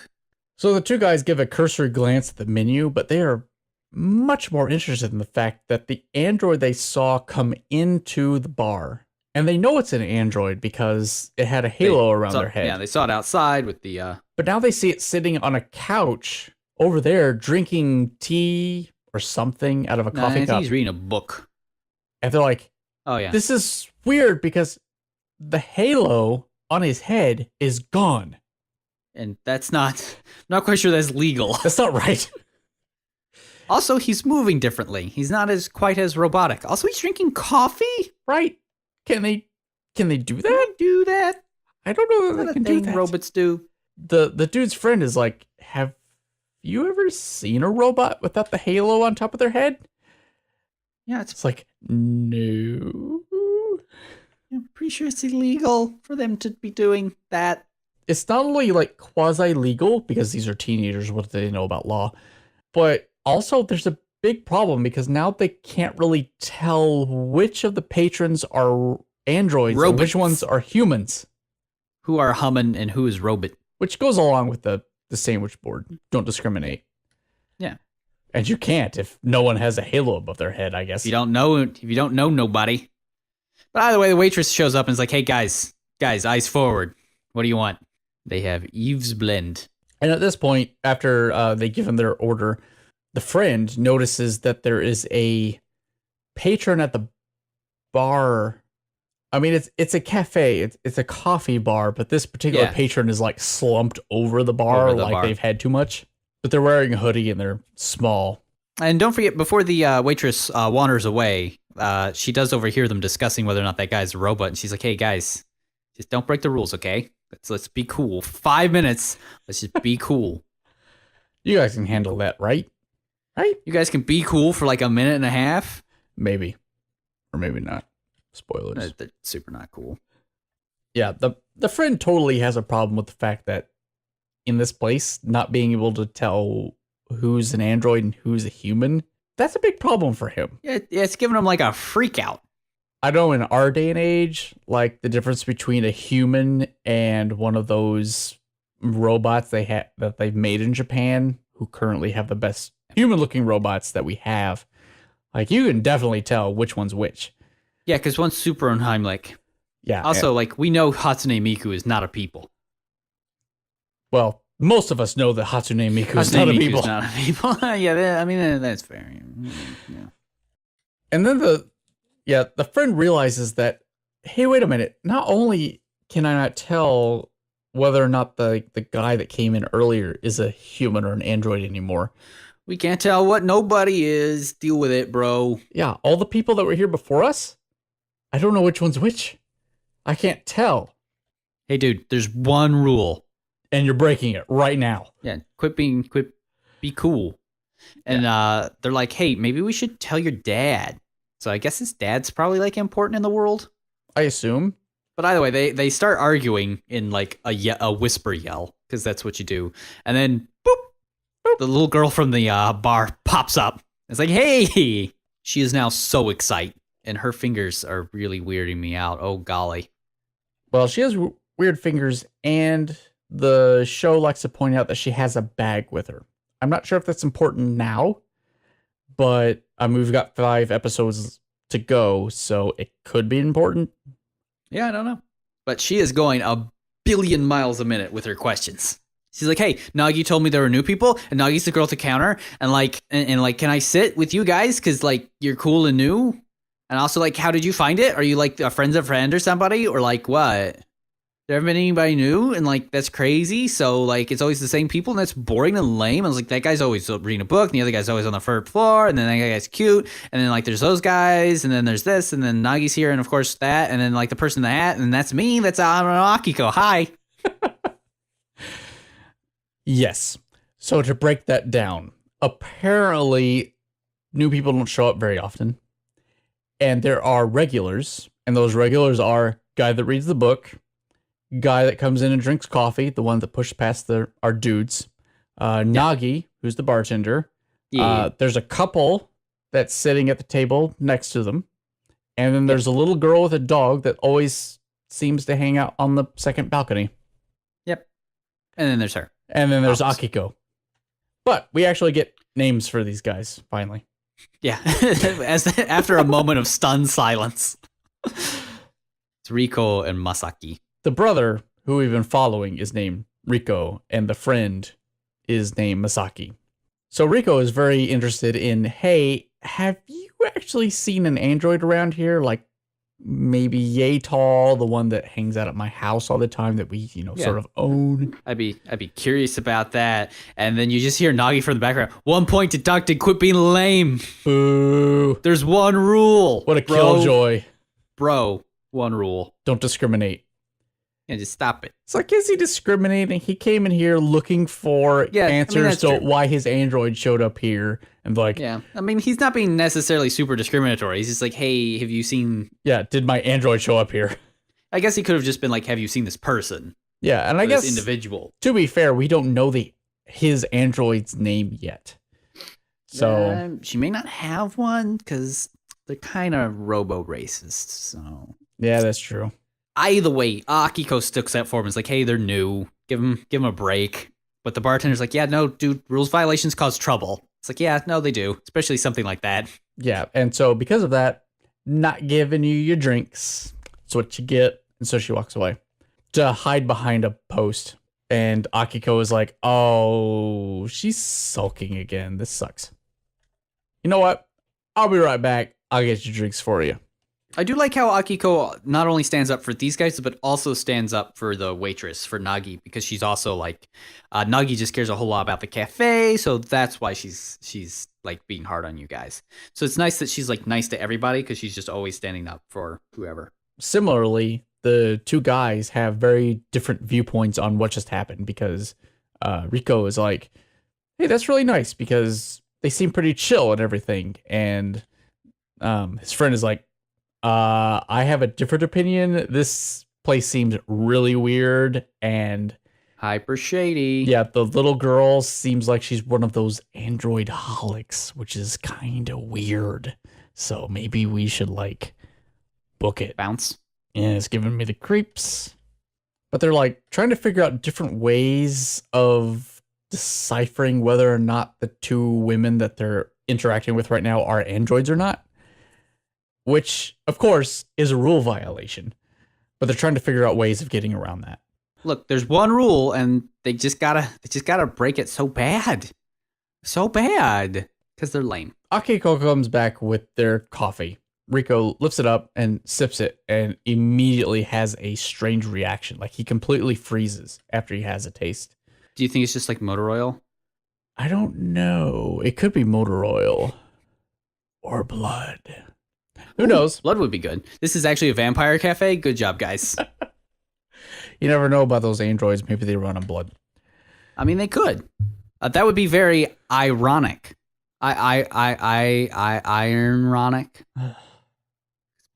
Speaker 1: So the two guys give a cursory glance at the menu, but they are much more interested in the fact that the android they saw come into the bar, and they know it's an android because it had a halo around their head.
Speaker 2: Yeah, they saw it outside with the...
Speaker 1: But now they see it sitting on a couch over there drinking tea or something out of a coffee cup.
Speaker 2: He's reading a book.
Speaker 1: And they're like,
Speaker 2: oh yeah,
Speaker 1: this is weird because the halo on his head is gone.
Speaker 2: And that's not... I'm not quite sure that's legal.
Speaker 1: That's not right.
Speaker 2: Also, he's moving differently. He's not quite as robotic. Also, he's drinking coffee?
Speaker 1: Right. Can they do that?
Speaker 2: Can they do that?
Speaker 1: I don't know that they can do that.
Speaker 2: Robots do.
Speaker 1: The dude's friend is like, have you ever seen a robot without the halo on top of their head?
Speaker 2: Yeah,
Speaker 1: it's like, no.
Speaker 2: I'm pretty sure it's illegal for them to be doing that.
Speaker 1: It's not only like quasi-legal, because these are teenagers, what do they know about law? But also there's a big problem because now they can't really tell which of the patrons are androids and which ones are humans.
Speaker 2: Who are human and who is robot. Which
Speaker 1: goes along with the sandwich board. Don't discriminate.
Speaker 2: Yeah.
Speaker 1: And you can't if no one has a halo above their head, I guess.
Speaker 2: If you don't know nobody. But either way, the waitress shows up and is like, hey, guys, eyes forward. What do you want? They have Eve's blend.
Speaker 1: And at this point, after they give him their order, the friend notices that there is a patron at the bar. I mean, it's a cafe. It's a coffee bar, but this particular patron is like slumped over the bar they've had too much. But they're wearing a hoodie and they're small.
Speaker 2: And don't forget, before the waitress wanders away, she does overhear them discussing whether or not that guy's a robot. And she's like, hey, guys, just don't break the rules, okay? Let's be cool. 5 minutes. Let's just be cool.
Speaker 1: You guys can handle that, right? Right?
Speaker 2: You guys can be cool for like a minute and a half?
Speaker 1: Maybe. Or maybe not. Spoilers.
Speaker 2: They're super not cool.
Speaker 1: Yeah, the friend totally has a problem with the fact that in this place, not being able to tell who's an android and who's a human, that's a big problem for him.
Speaker 2: Yeah, it's giving him like a freak out.
Speaker 1: I know in our day and age, like the difference between a human and one of those robots that they've made in Japan, who currently have the best human-looking robots that we have, like you can definitely tell which one's which.
Speaker 2: Yeah, because one's super unheimlich.
Speaker 1: Yeah.
Speaker 2: Also, like, we know Hatsune Miku is not a people.
Speaker 1: Well, most of us know that Hatsune Miku is not a people.
Speaker 2: Not a people. Yeah, I mean, that's fair. Yeah.
Speaker 1: And then the friend realizes that, hey, wait a minute. Not only can I not tell whether or not the guy that came in earlier is a human or an android anymore.
Speaker 2: We can't tell what nobody is. Deal with it, bro.
Speaker 1: Yeah, all the people that were here before us, I don't know which one's which. I can't tell.
Speaker 2: Hey, dude, there's one rule.
Speaker 1: And you're breaking it right now.
Speaker 2: Yeah, be cool. And they're like, hey, maybe we should tell your dad. So I guess his dad's probably like important in the world.
Speaker 1: I assume.
Speaker 2: But either way, they start arguing in like a whisper yell, because that's what you do. And then, boop, boop, the little girl from the bar pops up. It's like, hey! She is now so excited. And her fingers are really weirding me out. Oh, golly.
Speaker 1: Well, she has weird fingers, and the show likes to point out that she has a bag with her. I'm not sure if that's important now, but we've got 5 episodes to go, so it could be important.
Speaker 2: Yeah, I don't know. But she is going a billion miles a minute with her questions. She's like, hey, Nagi told me there were new people, and Nagi's the girl to counter, and like, can I sit with you guys? Because, like, you're cool and new? And also, like, how did you find it? Are you, like, a friend's a friend or somebody? Or, like, what? There ever been anybody new? And, like, that's crazy. So, like, it's always the same people, and that's boring and lame. I was like, that guy's always reading a book, and the other guy's always on the 3rd floor, and then that guy's cute. And then, like, there's those guys, and then there's this, and then Nagi's here, and, of course, that. And then, like, the person in the hat, and that's me. That's Akiko. Hi.
Speaker 1: Yes. So, to break that down, apparently, new people don't show up very often. And there are regulars, and those regulars are guy that reads the book, guy that comes in and drinks coffee, the one that pushed past our dudes, Nagi, who's the bartender. Yeah. There's a couple that's sitting at the table next to them, and then there's a little girl with a dog that always seems to hang out on the second balcony.
Speaker 2: Yep. And then there's her.
Speaker 1: And then there's Akiko. But we actually get names for these guys, finally.
Speaker 2: Yeah, after a moment of stunned silence. It's Riko and Masaki.
Speaker 1: The brother who we've been following is named Riko, and the friend is named Masaki. So Riko is very interested in, hey, have you actually seen an android around here? Like maybe yay tall, the one that hangs out at my house all the time that we, sort of own.
Speaker 2: I'd be curious about that. And then you just hear Nagi from the background. 1 point deducted, quit being lame.
Speaker 1: Boo.
Speaker 2: There's one rule.
Speaker 1: What a killjoy.
Speaker 2: Bro, one rule.
Speaker 1: Don't discriminate.
Speaker 2: Yeah, just stop it.
Speaker 1: It's like, is he discriminating? He came in here looking for answers to why his android showed up here. And like,
Speaker 2: yeah, I mean, he's not being necessarily super discriminatory. He's just like, hey, have you seen...
Speaker 1: Yeah, did my android show up here?
Speaker 2: I guess he could have just been like, have you seen this person?
Speaker 1: Yeah, and I guess...
Speaker 2: This individual.
Speaker 1: To be fair, we don't know his android's name yet. So
Speaker 2: she may not have one because they're kind of robo-racist. So
Speaker 1: yeah, that's true.
Speaker 2: Either way, Akiko sticks up for him. It's like, hey, they're new. Give them a break. But the bartender's like, yeah, no, dude, rules violations cause trouble. It's like, yeah, no, they do. Especially something like that.
Speaker 1: Yeah, and so because of that, not giving you your drinks. That's what you get. And so she walks away to hide behind a post. And Akiko is like, oh, she's sulking again. This sucks. You know what? I'll be right back. I'll get your drinks for you.
Speaker 2: I do like how Akiko not only stands up for these guys, but also stands up for the waitress, for Nagi, because she's also like, Nagi just cares a whole lot about the cafe, so that's why she's like being hard on you guys. So it's nice that she's like nice to everybody, because she's just always standing up for whoever.
Speaker 1: Similarly, the two guys have very different viewpoints on what just happened, because Rico is like, hey, that's really nice, because they seem pretty chill and everything, and his friend is like, I have a different opinion. This place seems really weird and
Speaker 2: hyper shady.
Speaker 1: Yeah, the little girl seems like she's one of those android holics, which is kind of weird. So maybe we should like book it.
Speaker 2: Bounce.
Speaker 1: Yeah, it's giving me the creeps. But they're like trying to figure out different ways of deciphering whether or not the two women that they're interacting with right now are androids or not. Which, of course, is a rule violation. But they're trying to figure out ways of getting around that.
Speaker 2: Look, there's one rule, and they just gotta break it so bad. So bad. Because they're lame.
Speaker 1: Akiko comes back with their coffee. Rico lifts it up and sips it and immediately has a strange reaction. Like he completely freezes after he has a taste.
Speaker 2: Do you think it's just like motor oil?
Speaker 1: I don't know. It could be motor oil. Or blood. Who knows?
Speaker 2: Blood would be good. This is actually a vampire cafe. Good job, guys.
Speaker 1: You never know about those androids. Maybe they run on blood.
Speaker 2: I mean, they could. That would be very ironic. Ironic.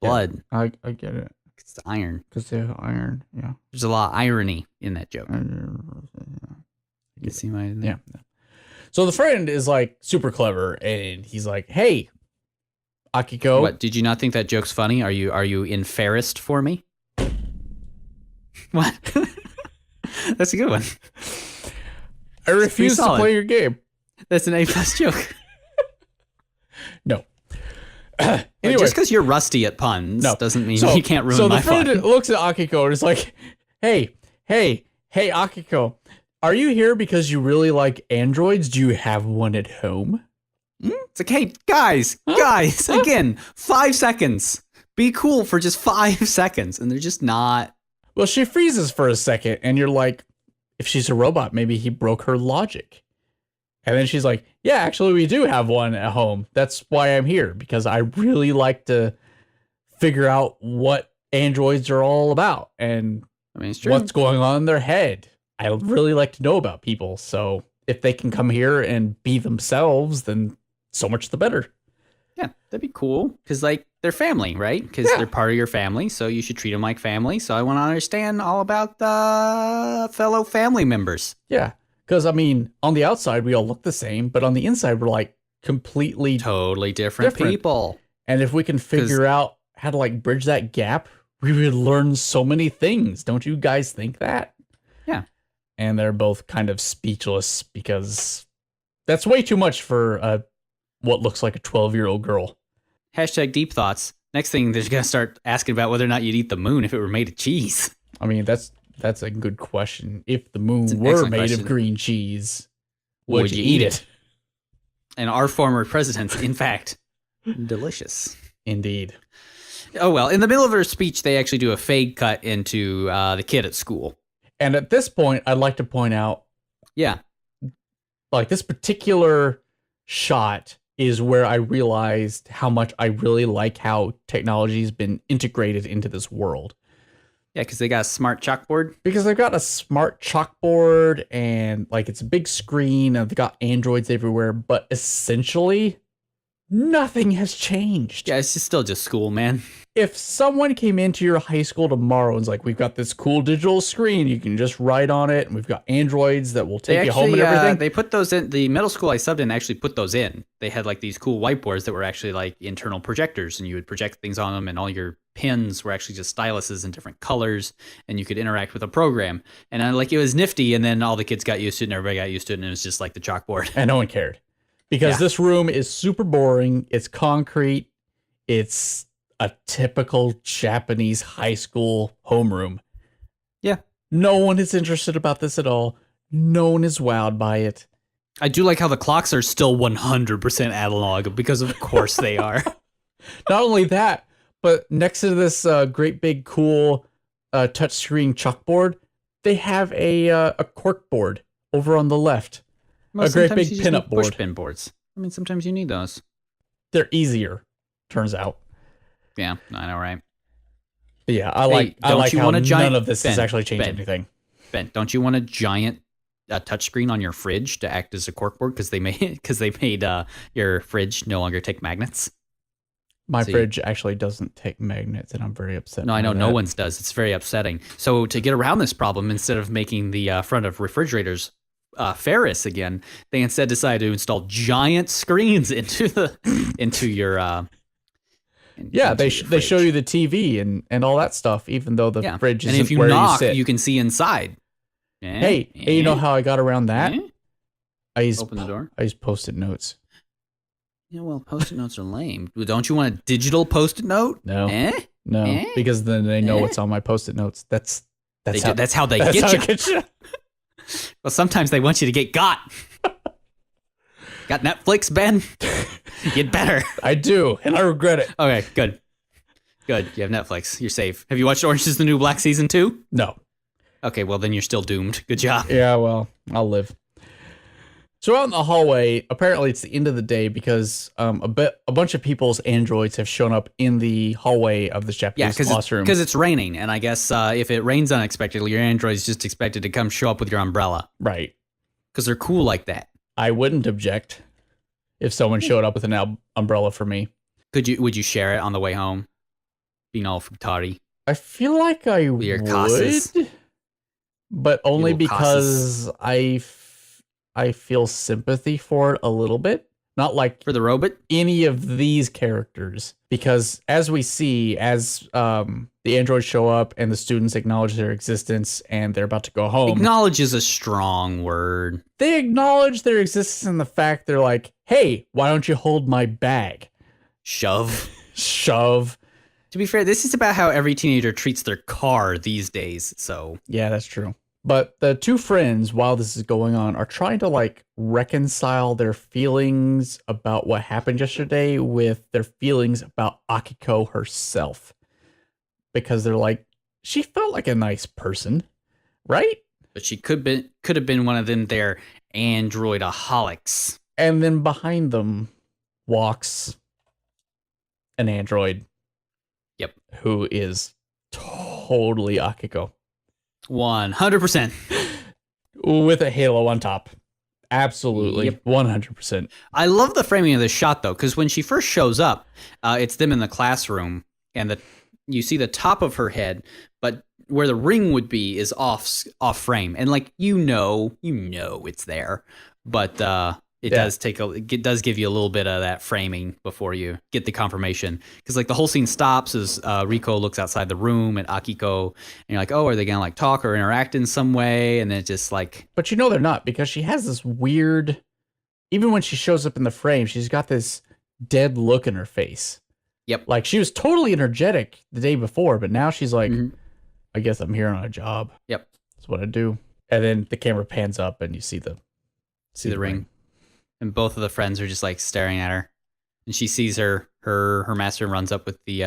Speaker 2: Blood.
Speaker 1: Yeah, I get it.
Speaker 2: It's iron.
Speaker 1: Because they have iron. Yeah.
Speaker 2: There's a lot of irony in that joke.
Speaker 1: You
Speaker 2: see my
Speaker 1: yeah. So the friend is like super clever, and he's like, "Hey, Akiko."
Speaker 2: What, did you not think that joke's funny? Are you embarrassed for me? What? That's a good one.
Speaker 1: I refuse to play your game.
Speaker 2: That's an A+ joke.
Speaker 1: No.
Speaker 2: Anyway, just because you're rusty at puns doesn't mean you can't ruin my fun.
Speaker 1: So the friend looks at Akiko and is like, hey, Akiko, are you here because you really like androids? Do you have one at home?
Speaker 2: It's like, hey, guys, again, 5 seconds. Be cool for just 5 seconds. And they're just not.
Speaker 1: Well, she freezes for a second, and you're like, if she's a robot, maybe he broke her logic. And then she's like, yeah, actually, we do have one at home. That's why I'm here, because I really like to figure out what androids are all about and what's going on in their head. I really like to know about people. So if they can come here and be themselves, then so much the better.
Speaker 2: Yeah, that'd be cool. Because, like, they're family, right? Because they're part of your family, so you should treat them like family. So I want to understand all about the fellow family members.
Speaker 1: Yeah. Because, I mean, on the outside, we all look the same, but on the inside, we're like
Speaker 2: totally different people.
Speaker 1: And if we can figure out how to like bridge that gap, we would learn so many things. Don't you guys think that?
Speaker 2: Yeah.
Speaker 1: And they're both kind of speechless because that's way too much for what looks like a 12-year-old girl.
Speaker 2: Hashtag deep thoughts. Next thing, they're going to start asking about whether or not you'd eat the moon if it were made of cheese.
Speaker 1: I mean, that's a good question. If the moon were made of green cheese, would you eat it?
Speaker 2: And our former presidents, in fact, delicious.
Speaker 1: Indeed.
Speaker 2: Oh, well, in the middle of her speech, they actually do a fade cut into the kid at school.
Speaker 1: And at this point, I'd like to point out, like this particular shot is where I realized how much I really like how technology's been integrated into this world.
Speaker 2: Yeah, because they got a smart chalkboard.
Speaker 1: Because they've got a smart chalkboard and like it's a big screen and they've got androids everywhere. But essentially, Nothing has changed.
Speaker 2: Yeah, it's still just school, man.
Speaker 1: If someone came into your high school tomorrow and was like, we've got this cool digital screen, you can just write on it, and we've got androids that will take you home and everything.
Speaker 2: They put those in. The middle school I subbed in actually put those in. They had like these cool whiteboards that were actually like internal projectors, and you would project things on them, and all your pins were actually just styluses in different colors, and you could interact with a program. And it was nifty, and then all the kids got used to it, and everybody got used to it, and it was just like the chalkboard.
Speaker 1: And no one cared. Because this room is super boring. It's concrete. It's a typical Japanese high school homeroom.
Speaker 2: Yeah.
Speaker 1: No one is interested about this at all. No one is wowed by it.
Speaker 2: I do like how the clocks are still 100% analog, because of course they are.
Speaker 1: Not only that, but next to this great big cool touchscreen chalkboard, they have a cork board over on the left.
Speaker 2: Well,
Speaker 1: a great big pinup board.
Speaker 2: Push pin boards. I mean, sometimes you need those.
Speaker 1: They're easier, turns out.
Speaker 2: Yeah, I know, right?
Speaker 1: But yeah, I like how none of this has actually changed anything.
Speaker 2: Ben, don't you want a giant touchscreen on your fridge to act as a corkboard because they made your fridge no longer take magnets?
Speaker 1: My fridge actually doesn't take magnets, and I'm very upset.
Speaker 2: No, I know no one's does. It's very upsetting. So to get around this problem, instead of making the front of refrigerators ferrous again, they instead decided to install giant screens into your.
Speaker 1: They show you the TV and all that stuff, even though the fridge isn't where you sit. And if you knock,
Speaker 2: you can see inside.
Speaker 1: Hey, you know how I got around that?
Speaker 2: Open the door.
Speaker 1: I use Post-it notes.
Speaker 2: Yeah, well, Post-it notes are lame. Don't you want a digital Post-it note?
Speaker 1: No, because then they know what's on my Post-it notes. That's how they get you.
Speaker 2: Well, sometimes they want you to get got. Got Netflix, Ben? You'd better.
Speaker 1: I do, and I regret it.
Speaker 2: Okay, good. Good, you have Netflix. You're safe. Have you watched Orange is the New Black Season 2?
Speaker 1: No.
Speaker 2: Okay, well, then you're still doomed. Good job.
Speaker 1: Yeah, well, I'll live. So out in the hallway, apparently it's the end of the day because a bunch of people's androids have shown up in the hallway of this Japanese classroom.
Speaker 2: Because it's raining, and I guess if it rains unexpectedly, your android's just expected to come show up with your umbrella.
Speaker 1: Right.
Speaker 2: Because they're cool like that.
Speaker 1: I wouldn't object if someone showed up with an umbrella for me.
Speaker 2: Would you share it on the way home? Being all futari.
Speaker 1: I feel like I
Speaker 2: with your
Speaker 1: would,
Speaker 2: casas.
Speaker 1: But only because I feel sympathy for it a little bit. Not like
Speaker 2: for the robot,
Speaker 1: any of these characters, because as we see, as the androids show up and the students acknowledge their existence and they're about to go home.
Speaker 2: Acknowledge is a strong word.
Speaker 1: They acknowledge their existence and the fact they're like, hey, why don't you hold my bag?
Speaker 2: Shove.
Speaker 1: To
Speaker 2: be fair, this is about how every teenager treats their car these days, so.
Speaker 1: Yeah, that's true. But the two friends, while this is going on, are trying to reconcile their feelings about what happened yesterday with their feelings about Akiko herself. Because they're like, she felt like a nice person, right?
Speaker 2: But she could have been one of them their androidaholics.
Speaker 1: And then behind them walks an android.
Speaker 2: Yep.
Speaker 1: Who is totally Akiko.
Speaker 2: 100%.
Speaker 1: With a halo on top. Absolutely. Yep. 100%.
Speaker 2: I love the framing of this shot, though, because when she first shows up, it's them in the classroom, and you see the top of her head, but where the ring would be is off frame. And, you know it's there. But it does give you a little bit of that framing before you get the confirmation. Because the whole scene stops as Riko looks outside the room at Akiko, and you're like, oh, are they gonna talk or interact in some way? And then it just
Speaker 1: But they're not, because she has this weird, even when she shows up in the frame, she's got this dead look in her face.
Speaker 2: Yep.
Speaker 1: She was totally energetic the day before, but now she's like, I guess I'm here on a job.
Speaker 2: Yep.
Speaker 1: That's what I do. And then the camera pans up and you see the ring.
Speaker 2: And both of the friends are just staring at her, and she sees her master and runs up with the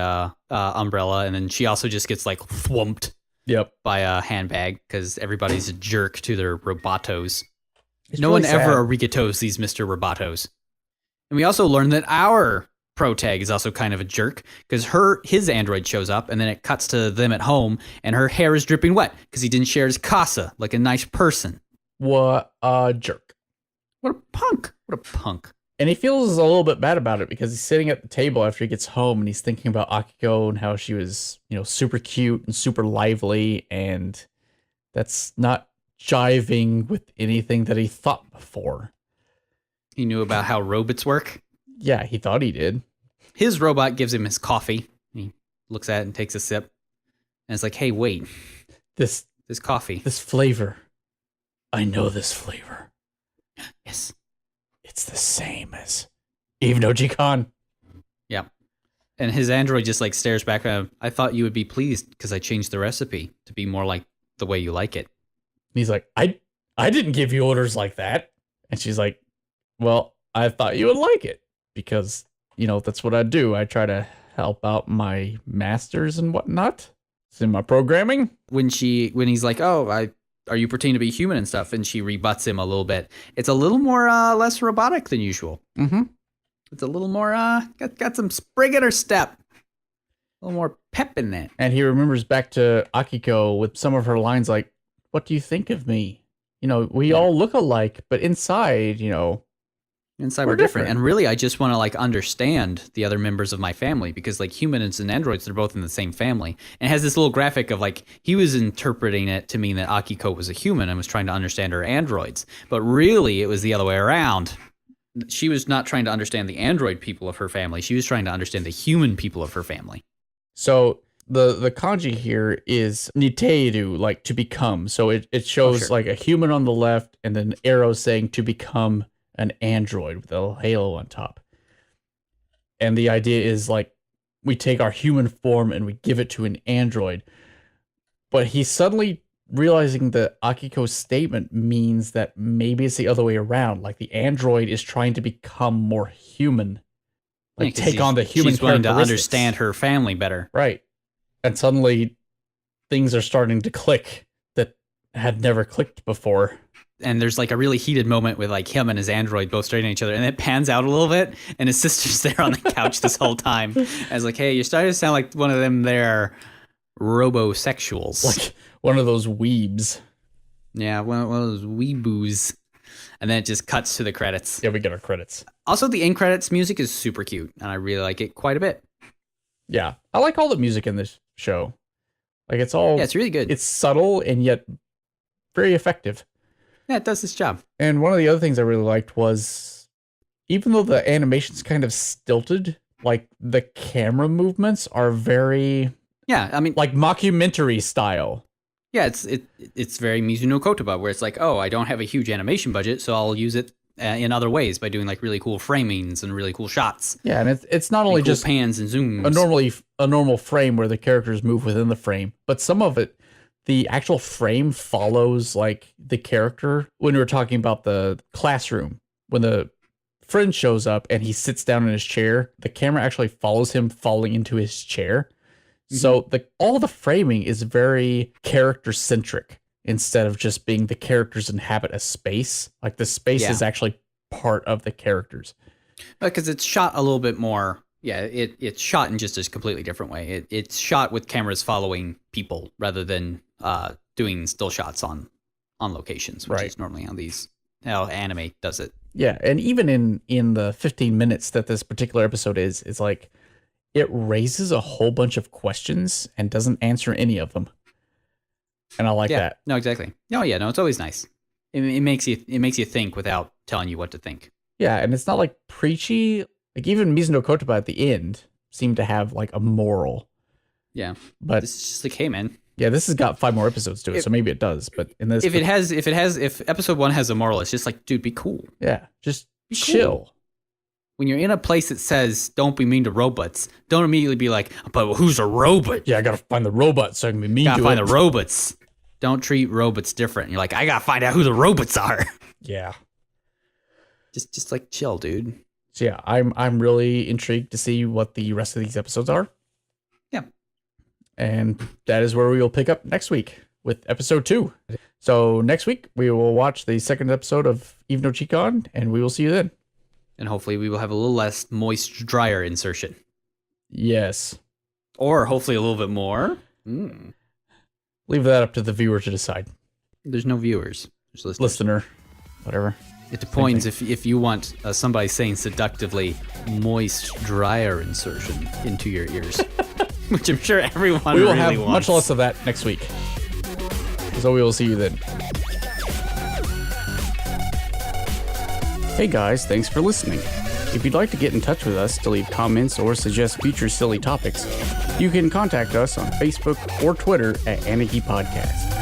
Speaker 2: umbrella, and then she also just gets thwumped.
Speaker 1: Yep.
Speaker 2: By a handbag because everybody's a jerk to their robotos. No
Speaker 1: really
Speaker 2: one ever arigatos these Mr. Robotos. And we also learned that our pro tag is also kind of a jerk because his android shows up, and then it cuts to them at home, and her hair is dripping wet because he didn't share his casa like a nice person.
Speaker 1: What a jerk.
Speaker 2: What a punk.
Speaker 1: And he feels a little bit bad about it because he's sitting at the table after he gets home and he's thinking about Akiko and how she was, super cute and super lively, and that's not jiving with anything that he thought before.
Speaker 2: He knew about how robots work?
Speaker 1: Yeah, he thought he did.
Speaker 2: His robot gives him his coffee. He looks at it and takes a sip. And it's like, hey, wait. This coffee.
Speaker 1: This flavor. I know this flavor.
Speaker 2: Yes.
Speaker 1: It's the same as even no Jikan.
Speaker 2: Yeah. And his android just like stares back at him. I thought you would be pleased because I changed the recipe to be more like the way you like it.
Speaker 1: And he's like, I didn't give you orders like that. And she's like, well, I thought you would like it because, that's what I do. I try to help out my masters and whatnot. It's in my programming.
Speaker 2: When he's like, oh, are you pretending to be human and stuff? And she rebuts him a little bit. It's a little more less robotic than usual.
Speaker 1: Mm-hmm.
Speaker 2: It's a little more got some spring in her step. A little more pep in that.
Speaker 1: And he remembers back to Akiko with some of her lines like, what do you think of me? We all look alike, but inside,
Speaker 2: Inside we're different. And really, I just want to like understand the other members of my family because like humans and androids, they're both in the same family. And it has this little graphic of like, he was interpreting it to mean that Akiko was a human and was trying to understand her androids. But really, it was the other way around. She was not trying to understand the android people of her family. She was trying to understand the human people of her family.
Speaker 1: So the kanji here is niteiru, like to become. So it shows like a human on the left and then arrows saying to become an android with a halo on top. And the idea is like we take our human form and we give it to an android. But he's suddenly realizing that Akiko's statement means that maybe it's the other way around. Like the android is trying to become more human. Like take on the human
Speaker 2: she's wanting to understand her family better.
Speaker 1: Right. And suddenly things are starting to click that had never clicked before.
Speaker 2: And there's like a really heated moment with like him and his android both staring at each other, and it pans out a little bit, and his sister's there on the couch this whole time. And it's like, hey, you're starting to sound like one of them there robosexuals.
Speaker 1: Like one of those weebs.
Speaker 2: Yeah, one of those weeboos. And then it just cuts to the credits.
Speaker 1: Yeah, we get our credits.
Speaker 2: Also, the end credits music is super cute, and I really like it quite a bit.
Speaker 1: Yeah, I like all the music in this show. Like it's all...
Speaker 2: Yeah, it's really good.
Speaker 1: It's subtle and yet very effective.
Speaker 2: Yeah, it does its job.
Speaker 1: And one of the other things I really liked was, even though the animation's kind of stilted, like the camera movements are very...
Speaker 2: Yeah, I mean...
Speaker 1: like mockumentary style.
Speaker 2: Yeah, it's very Mizu no Kotoba, where it's like, oh, I don't have a huge animation budget, so I'll use it in other ways by doing like really cool framings and really cool shots.
Speaker 1: Yeah, and it's not only
Speaker 2: cool
Speaker 1: just
Speaker 2: pans and zooms.
Speaker 1: A normal frame where the characters move within the frame, but some of it, the actual frame follows like the character. When we were talking about the classroom, when the friend shows up and he sits down in his chair, the camera actually follows him falling into his chair. Mm-hmm. So all the framing is very character centric instead of just being the characters inhabit a space. Like the space is actually part of the characters.
Speaker 2: Because it's shot a little bit more. Yeah, it's shot in just a completely different way. It's shot with cameras following people rather than doing still shots on locations, which is normally how anime does it.
Speaker 1: Yeah, and even in the 15 minutes that this particular episode is, it's like it raises a whole bunch of questions and doesn't answer any of them. And I like that.
Speaker 2: No, exactly. Oh yeah, no, it's always nice. It makes you think without telling you what to think.
Speaker 1: Yeah, and it's not like preachy. Like even Mizu no Kotoba at the end seemed to have like a moral.
Speaker 2: Yeah,
Speaker 1: but
Speaker 2: it's just like, hey man.
Speaker 1: Yeah, this has got 5 more episodes to it, so maybe it does. But in this,
Speaker 2: if episode 1 has a moral, it's just like, dude, be cool.
Speaker 1: Yeah, just chill. Cool.
Speaker 2: When you're in a place that says don't be mean to robots, don't immediately be like, but who's a robot?
Speaker 1: Yeah, I gotta find the robot so I can be mean to it.
Speaker 2: Gotta find the robots. Don't treat robots different. You're like, I gotta find out who the robots are.
Speaker 1: Yeah.
Speaker 2: Just like chill, dude.
Speaker 1: So yeah, I'm really intrigued to see what the rest of these episodes are.
Speaker 2: Yeah.
Speaker 1: And that is where we will pick up next week with episode 2. So next week we will watch the second episode of Eve no Jikan, and we will see you then.
Speaker 2: And hopefully we will have a little less moist, drier insertion.
Speaker 1: Yes.
Speaker 2: Or hopefully a little bit more.
Speaker 1: Leave that up to the viewer to decide.
Speaker 2: There's no viewers. There's
Speaker 1: listener. Whatever.
Speaker 2: It depends if you want somebody saying seductively, moist dryer insertion into your ears, which I'm sure everyone really wants.
Speaker 1: We will have much less of that next week. So we will see you then. Hey guys, thanks for listening. If you'd like to get in touch with us to leave comments or suggest future silly topics, you can contact us on Facebook or Twitter at Aniki Podcast.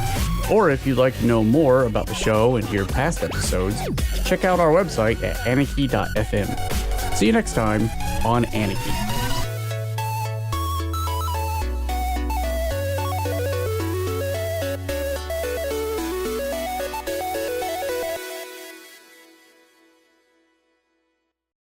Speaker 1: Or if you'd like to know more about the show and hear past episodes, check out our website at aniki.fm. See you next time on Aniki.